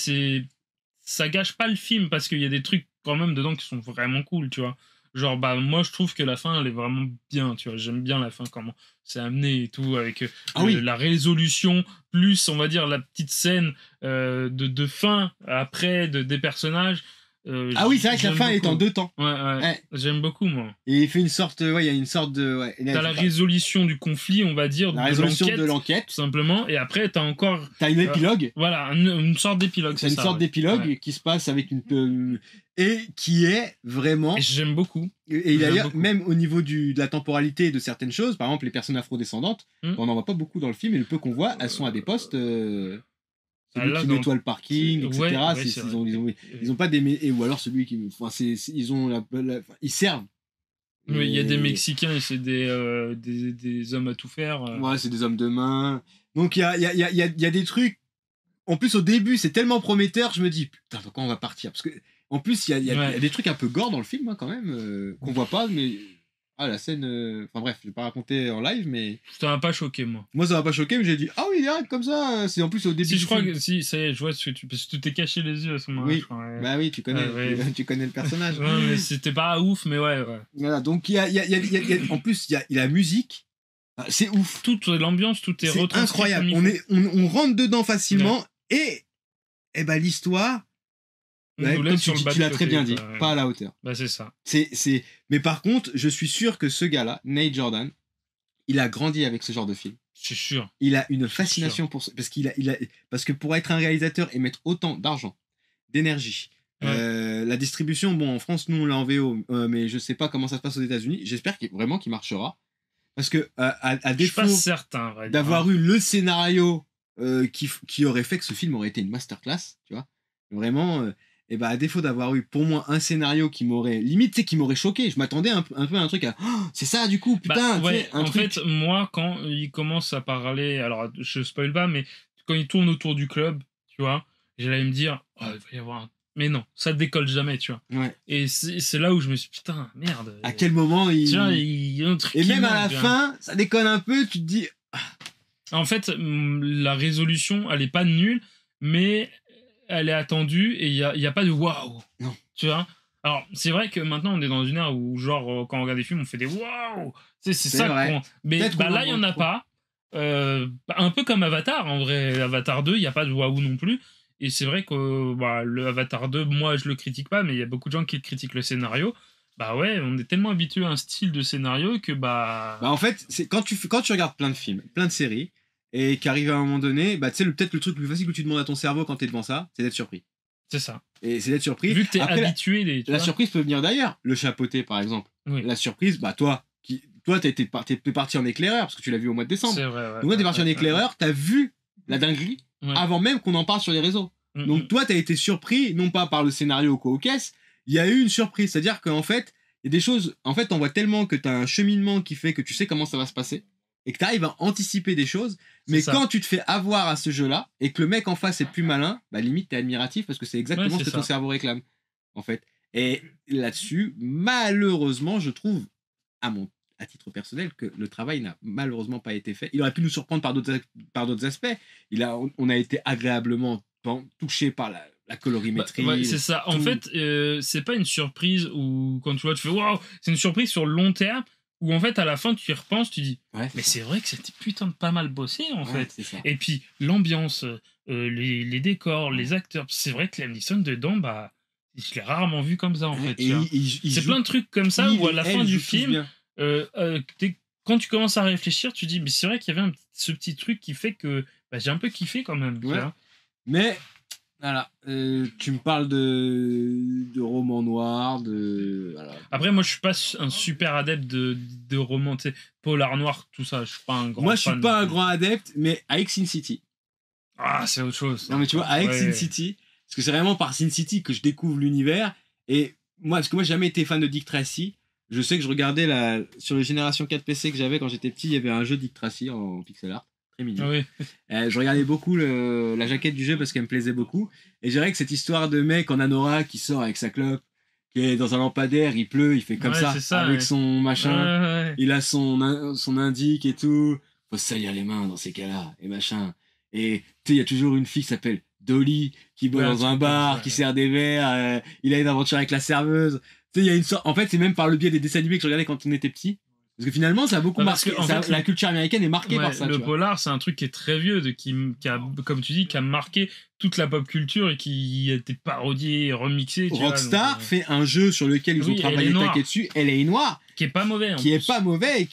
ça gâche pas le film parce qu'il y a des trucs quand même dedans qui sont vraiment cool, tu vois. Genre, bah, moi, je trouve que la fin, elle est vraiment bien, tu vois. J'aime bien la fin, comment c'est amené et tout, avec la résolution, plus, on va dire, la petite scène de fin après des personnages. Ah oui, c'est vrai que la fin est en 2 temps. Ouais. J'aime beaucoup, moi. Et il fait une sorte, il y a une sorte de... Ouais, t'as la résolution du conflit, on va dire, la résolution de l'enquête. Tout simplement, et après, t'as encore... T'as une épilogue. Voilà, une sorte d'épilogue, c'est une sorte d'épilogue qui se passe avec une... et qui est vraiment... Et j'aime beaucoup. Et d'ailleurs, même au niveau de la temporalité de certaines choses, par exemple, les personnes afrodescendantes, on n'en voit pas beaucoup dans le film, et le peu qu'on voit, elles sont à des postes... celui qui nettoie le parking, etc. Ils ont pas des... ou alors celui qui... Enfin, ils ont ils servent. Oui, il y a des Mexicains et c'est des hommes à tout faire. Ouais, c'est des hommes de main. Donc, il y a des trucs... En plus, au début, c'est tellement prometteur, je me dis, putain, quand on va partir? Parce que, en plus, il y a des trucs un peu gore dans le film, hein, quand même, qu'on voit pas, mais... Ah, la scène... Enfin bref, je vais pas raconter en live, mais... Ça m'a pas choqué, moi. Moi, ça m'a pas choqué, mais j'ai dit, ah oui, il arrête comme ça. C'est en plus au début si, du je crois film. Que... Si, ça y est, je vois ce que tu... Parce que tu t'es caché les yeux à ce moment-là, oui. je crois. Bah oui, tu connais, tu connais le personnage. Ouais, mais c'était pas ouf, mais ouais. Voilà, donc il y a... En plus, il y a la musique. C'est ouf. Toute l'ambiance, tout est retranscrit. C'est incroyable. On rentre dedans facilement, et ben l'histoire... Ouais, comme tu l'as très bien dit, pas à la hauteur. Bah c'est ça. Mais par contre, je suis sûr que ce gars-là, Nate Jordan, il a grandi avec ce genre de film. C'est sûr. Il a une fascination pour parce que pour être un réalisateur et mettre autant d'argent, d'énergie, la distribution, bon, en France, nous on l'a en VO, mais je sais pas comment ça se passe aux États-Unis. J'espère vraiment qu'il marchera, parce que à défaut d'avoir eu le scénario qui aurait fait que ce film aurait été une masterclass, tu vois, vraiment. Et bah à défaut d'avoir eu pour moi un scénario qui m'aurait limite, qui m'aurait choqué, je m'attendais un peu à un truc à c'est ça du coup, putain. Fait, moi quand il commence à parler, alors je spoil pas, mais quand il tourne autour du club, tu vois, j'allais me dire il va y avoir mais non, ça décolle jamais, tu vois. Ouais. Et c'est là où je me suis dit, putain, merde. À quel moment il et même à la fin, ça déconne un peu, tu te dis en fait, la résolution, elle est pas nulle, mais elle est attendue et il y a pas de waouh. Non. Tu vois. Alors, c'est vrai que maintenant on est dans une ère où genre quand on regarde des films, on fait des waouh. C'est ça qu'on... Mais là il y en a pas. Un peu comme Avatar, en vrai, Avatar 2, il y a pas de waouh non plus. Et c'est vrai que le Avatar 2, moi je le critique pas, mais il y a beaucoup de gens qui critiquent le scénario. Bah ouais, on est tellement habitué à un style de scénario que en fait, c'est quand tu regardes plein de films, plein de séries, et qu'arrive à un moment donné, tu sais, peut-être le truc le plus facile que tu demandes à ton cerveau quand t'es devant ça, c'est d'être surpris. C'est ça. Et c'est d'être surpris. Vu que t'es habitué. La surprise peut venir d'ailleurs. Le chapeauté, par exemple. Oui. La surprise, toi, t'es parti en éclaireur, parce que tu l'as vu au mois de décembre. C'est vrai, ouais. Donc, toi, t'es parti en éclaireur, t'as vu la dinguerie avant même qu'on en parle sur les réseaux. Donc, toi, t'as été surpris, non pas par le scénario ou quoi aux caisses, il y a eu une surprise. C'est-à-dire qu'en fait, il y a des choses. En fait, on voit tellement que t'as un cheminement qui fait que tu sais comment ça va se passer, et que tu arrives à anticiper des choses, mais quand tu te fais avoir à ce jeu-là, et que le mec en face est plus malin, limite t'es admiratif, parce que c'est exactement ce que ton cerveau réclame, en fait. Et là-dessus, malheureusement, je trouve, à titre personnel, que le travail n'a malheureusement pas été fait. Il aurait pu nous surprendre par d'autres aspects. On a été agréablement touché par la colorimétrie. C'est ça. En fait, c'est pas une surprise où quand tu vois, tu fais waouh, c'est une surprise sur le long terme. Où en fait à la fin tu y repenses, tu dis mais c'est vrai que c'était putain de pas mal bossé en fait. Et puis l'ambiance, les décors, les acteurs, c'est vrai que Liam Neeson dedans, je l'ai rarement vu comme ça en fait. C'est plein de trucs comme ça où à la fin du film, quand tu commences à réfléchir, tu dis mais c'est vrai qu'il y avait ce petit truc qui fait que j'ai un peu kiffé quand même. Ouais. Mais voilà, tu me parles de romans noirs, voilà. Après, moi, je suis pas un super adepte de romans, tu sais, polar noir, tout ça. Je suis pas un grand. Moi, je suis pas un grand adepte, mais avec Sin City. Ah, c'est autre chose. Non, mais tu vois, avec Sin City, parce que c'est vraiment par Sin City que je découvre l'univers. Et moi, parce que moi, j'ai jamais été fan de Dick Tracy. Je sais que je regardais sur les générations 4 PC que j'avais quand j'étais petit, il y avait un jeu Dick Tracy en pixel art, très mignon. Oui. Je regardais beaucoup la jaquette du jeu parce qu'elle me plaisait beaucoup. Et je dirais que cette histoire de mec en anorak qui sort avec sa clope, qui est dans un lampadaire, il pleut, il fait comme Ouais, c'est ça, ça, avec ouais. son machin. Ouais. Il a son indique et tout. Faut se salir les mains dans ces cas-là, et machin. Et tu sais, il y a toujours une fille qui s'appelle Dolly, qui boit Ouais, un dans un truc bar, comme ça, qui ouais. sert des verres. Il a une aventure avec la serveuse. Tu sais, il y a une sorte. En fait, c'est même par le biais des dessins animés que je regardais quand on était petit. Parce que finalement, ça a beaucoup Bah, parce marqué. que, en fait, La culture américaine est marquée Ouais, par ça. le Tu vois. polar, c'est un truc qui est très vieux, qui a, comme tu dis, qui a marqué toute la pop culture et qui a été parodié, remixé. Tu Rockstar vois, donc, fait un jeu sur lequel ils ont Oui, travaillé elle est taquet dessus. Elle est noire, qui est pas mauvais. En qui est plus. pas mauvais et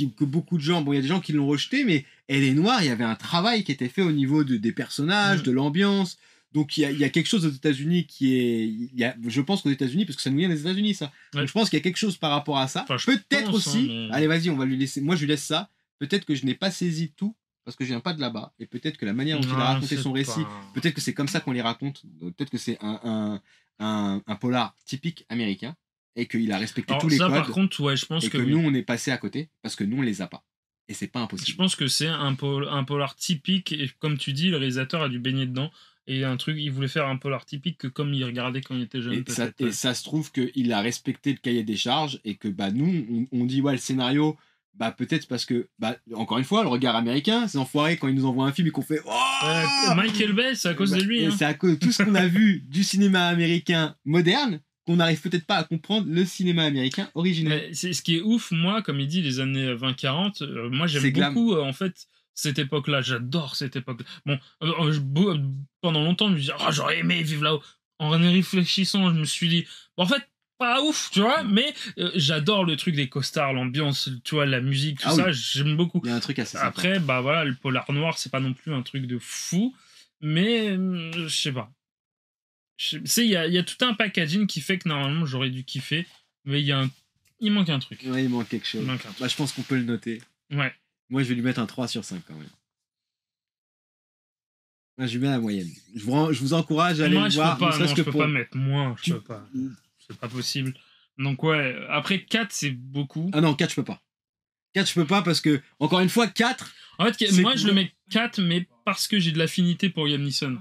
que beaucoup de gens. Bon, il y a des gens qui l'ont rejeté, mais elle est noire. Il y avait un travail qui était fait au niveau des personnages, de l'ambiance. Donc il y a quelque chose aux États-Unis qui est. Je pense qu'aux États-Unis, parce que ça nous vient des États-Unis, ça. Ouais. Donc je pense qu'il y a quelque chose par rapport à ça. Enfin, je Peut-être pense, aussi. hein, mais- Allez, vas-y, on va lui laisser. Moi, je lui laisse ça. Peut-être que je n'ai pas saisi tout parce que je viens pas de là-bas. Et peut-être que la manière dont il a Non, raconté c'est son récit, pas- peut-être que c'est comme ça qu'on les raconte. Peut-être que c'est un polar typique américain et qu'il a respecté Alors, tous les ça, codes par contre, ouais, je pense et que que oui. nous, on est passé à côté parce que nous, on les a pas. Et c'est pas Je impossible. pense que c'est un polar typique, et comme tu dis, le réalisateur a dû baigner dedans. Et un truc, il voulait faire un polar typique que comme il regardait quand il était jeune, peut-être. Et ça se trouve qu'il a respecté le cahier des charges et que bah, nous, on dit ouais, le scénario, bah, peut-être parce que, bah, encore une fois, le regard américain, ces enfoirés, quand ils nous envoient un film et qu'on fait oh Michael Bay, c'est à cause de lui. Et Hein. c'est à cause de tout ce qu'on a vu du cinéma américain moderne qu'on n'arrive peut-être pas à comprendre le cinéma américain originel. Mais c'est ce qui est ouf, moi, comme il dit, les années 20-40, moi j'aime C'est glam. beaucoup en fait cette époque-là, j'adore cette époque. Bon, pendant longtemps, je me disais, oh, j'aurais aimé vivre là-haut. En réfléchissant, je me suis dit, bon, en fait, pas ouf, tu vois, mais j'adore le truc des costards, l'ambiance, tu vois, la musique, tout Ah ça, oui. j'aime beaucoup. Il y a un truc assez sympa. Après, bah voilà, le polar noir, c'est pas non plus un truc de fou, mais je sais pas. Tu sais, il y a tout un packaging qui fait que normalement j'aurais dû kiffer, mais il manque un truc. Ouais, il manque quelque chose. Il manque un truc. Bah, je pense qu'on peut le noter. Ouais. Moi, je vais lui mettre un 3 sur 5 quand même. Moi, je lui mets la moyenne. Je vous encourage à aller Moi, le je voir. peux pas, ne serait-ce non, que je peux pour- pas mettre moins, je Tu- peux pas. C'est pas possible. Donc ouais, après 4 c'est beaucoup. Ah non, 4, je peux pas. 4, je peux pas parce que, encore une fois, 4. En fait, c'est moi que- je le mets 4, mais parce que j'ai de l'affinité pour Liam Neeson.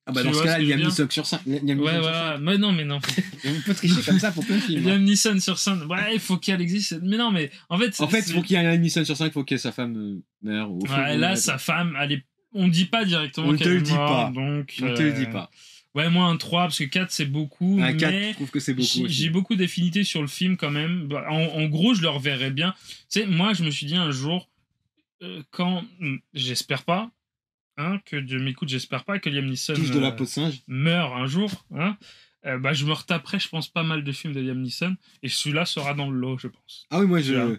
Ah bah Tu dans ce vois cas-là, ce que je Liam veux dire Neeson sur 5. Ouais, voilà. Mais non, mais non. On peut tricher comme ça pour plein de films. Liam Neeson sur scène. Ouais, il faut qu'elle existe. Mais non, mais en fait. En fait, il faut qu'il y ait un Liam Neeson sur 5, il faut que sa femme meure. Ou... Ouais, là, sa femme, elle est. On dit pas directement On ne qu'elle te le est dit morte, pas. donc. On te le dit pas. Ouais, moi un 3, parce que 4 c'est beaucoup. Un 4, mais je trouve que c'est beaucoup. j'ai aussi. beaucoup d'affinités sur le film quand même. Bah, en gros, je le reverrais bien. Tu sais, moi, je me suis dit un jour, quand. J'espère pas, hein, que Dieu m'écoute, j'espère pas que Liam Neeson Touche de la peau de singe. meurt un jour, hein. Bah, je me retaperai, je pense, pas mal de films de Liam Neeson. Et celui-là sera dans le lot, je pense. Ah oui, moi, Voilà.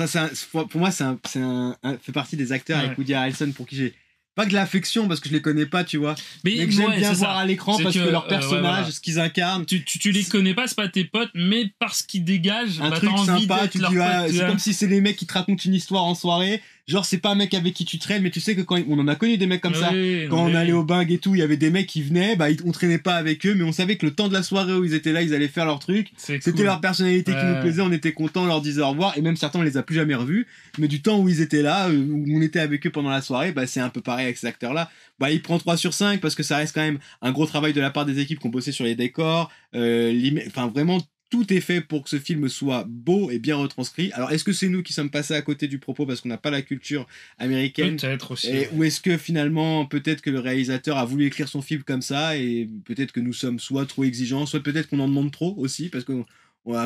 ça, pour moi, fait partie des acteurs Ouais. avec Woody Harrelson pour qui j'ai pas que de l'affection parce que je les connais pas, tu vois. Mais que ouais, j'aime bien c'est voir ça. à l'écran C'est parce que, que, leurs ouais, personnages, voilà. ce qu'ils incarnent, Tu les connais pas, c'est pas tes potes, mais parce qu'ils dégagent, un bah, truc t'as envie sympa, d'être tu leur dis, pote, ouais, tu c'est vois. comme si c'est les mecs qui te racontent une histoire en soirée. Genre, c'est pas un mec avec qui tu traînes, mais tu sais que quand on en a connu des mecs comme ça. Oui, Quand non, on mais- allait au bang et tout, il y avait des mecs qui venaient, bah, on traînait pas avec eux, mais on savait que le temps de la soirée où ils étaient là, ils allaient faire leur truc. C'était cool. leur personnalité qui Ouais. nous plaisait, on était contents, on leur disait au revoir, et même certains on les a plus jamais revus, mais du temps où ils étaient là, où on était avec eux pendant la soirée, bah c'est un peu pareil avec ces acteurs-là. Bah il prend 3 sur 5 parce que ça reste quand même un gros travail de la part des équipes qui ont bossé sur les décors, enfin vraiment tout est fait pour que ce film soit beau et bien retranscrit. Alors est-ce que c'est nous qui sommes passés à côté du propos parce qu'on n'a pas la culture américaine? Peut-être aussi. Et, ou est-ce que finalement, peut-être que le réalisateur a voulu écrire son film comme ça et peut-être que nous sommes soit trop exigeants, soit peut-être qu'on en demande trop aussi, parce que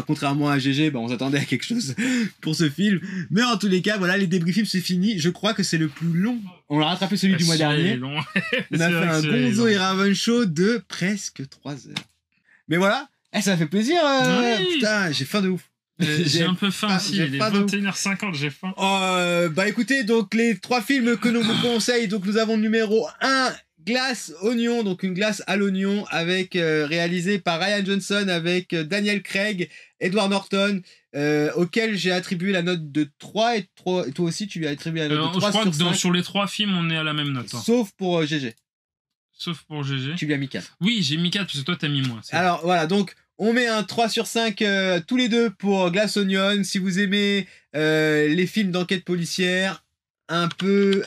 contrairement à GG, bah, on s'attendait à quelque chose pour ce film. Mais en tous les cas, voilà, les débriefings, c'est fini. Je crois que c'est le plus long. On a rattrapé celui du mois dernier. Long. On a fait un Gonzo et Raven show de presque 3 heures. Mais voilà, ça fait plaisir. Oui. Putain, j'ai faim de ouf. J'ai un peu faim pas- aussi, j'ai il est pas de ouf. 21h50, j'ai faim. Bah écoutez, donc les 3 films que nous vous conseillons, donc nous avons numéro 1, Glace Oignon, donc une glace à l'oignon avec réalisé par Ryan Johnson avec Daniel Craig, Edward Norton, auquel j'ai attribué la note de 3 et toi aussi tu lui as attribué la note de Je 3 crois sur que 5, sur les 3 films, on est à la même note. Hein. sauf pour GG. Sauf pour GG. Tu lui as mis 4. Oui, j'ai mis 4 parce que toi, t'as mis moins. c'est Alors voilà, donc on met un 3 sur 5 tous les deux pour Glass Onion. Si vous aimez les films d'enquête policière, un peu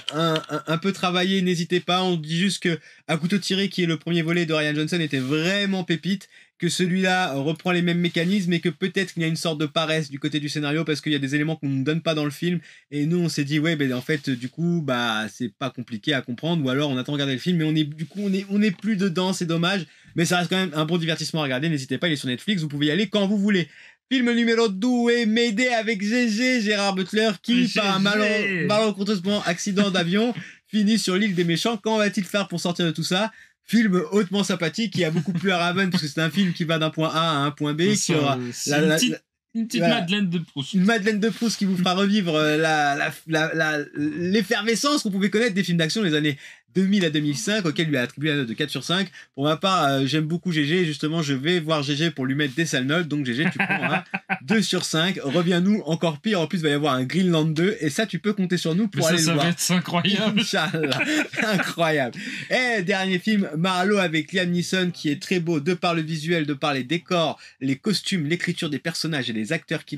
travaillé, n'hésitez pas. On dit juste que À couteau tiré, qui est le premier volet de Ryan Johnson, était vraiment pépite, que celui-là reprend les mêmes mécanismes et que peut-être qu'il y a une sorte de paresse du côté du scénario parce qu'il y a des éléments qu'on ne donne pas dans le film et nous on s'est dit ouais ben en fait du coup bah c'est pas compliqué à comprendre ou alors on attend de regarder le film mais on est plus dedans, c'est dommage, mais ça reste quand même un bon divertissement à regarder. N'hésitez pas, il est sur Netflix, vous pouvez y aller quand vous voulez. Film numéro 2, Mayday avec GG, Gérard Butler, qui, par un malencontreusement accident d'avion, finit sur l'île des méchants. Comment va-t-il faire pour sortir de tout ça? Film hautement sympathique qui a beaucoup plu à Raven, parce que c'est un film qui va d'un point A à un point B. Qui aura une petite Madeleine de Proust. Une Madeleine de Proust qui vous fera revivre l'effervescence qu'on pouvait connaître des films d'action des années 2000 à 2005, auquel lui a attribué la note de 4 sur 5. Pour ma part, j'aime beaucoup GG, et justement, je vais voir GG pour lui mettre des sales notes. Donc GG, tu prends un 2 sur 5. Reviens-nous, encore pire. En plus, il va y avoir un Greenland 2, et ça, tu peux compter sur nous pour aller le voir. Ça va être incroyable. Inch'Allah. Incroyable. Et dernier film, Marlowe avec Liam Neeson, qui est très beau de par le visuel, de par les décors, les costumes, l'écriture des personnages et les acteurs qui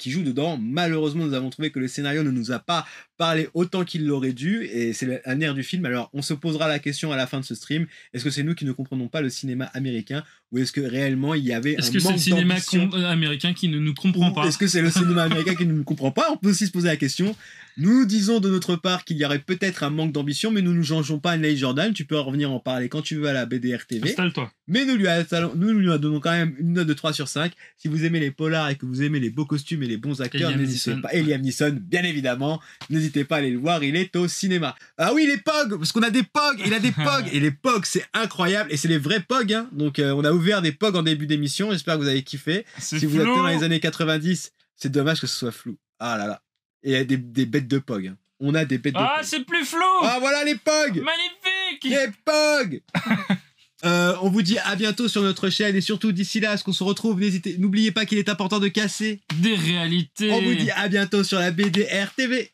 jouent dedans. Malheureusement, nous avons trouvé que le scénario ne nous a pas parlé autant qu'il l'aurait dû, et c'est un nerf du film. Alors on se posera la question à la fin de ce stream, est-ce que c'est nous qui ne comprenons pas le cinéma américain, ou est-ce que réellement il y avait est-ce que c'est le cinéma américain qui ne nous comprend pas? Est-ce que c'est le cinéma américain qui ne nous comprend pas? On peut aussi se poser la question. Nous disons de notre part qu'il y aurait peut-être un manque d'ambition, mais nous ne changeons pas Neil Jordan. Tu peux revenir en parler quand tu veux à la BDR TV. Installe-toi. Mais nous lui donnons quand même une note de 3 sur 5. Si vous aimez les polars et que vous aimez les beaux costumes et les bons acteurs, n'hésitez pas. Et Liam Neeson, bien évidemment. N'hésitez pas à aller le voir, il est au cinéma. Ah oui, les POG, parce qu'on a des POG, il a des POG. Et les POG, c'est incroyable. Et c'est les vrais POG. Hein. Donc on a ouvert des POG en début d'émission. J'espère que vous avez kiffé. Si vous êtes dans les années 90, c'est dommage que ce soit flou. Ah là là. Et il y a des bêtes de POG. Hein. On a des bêtes de POG. Ah, c'est plus flou. Ah voilà les POG. Magnifique. Les POG. On vous dit à bientôt sur notre chaîne et surtout d'ici là, ce qu'on se retrouve, n'oubliez pas qu'il est important de casser des réalités. On vous dit à bientôt sur la BDR TV.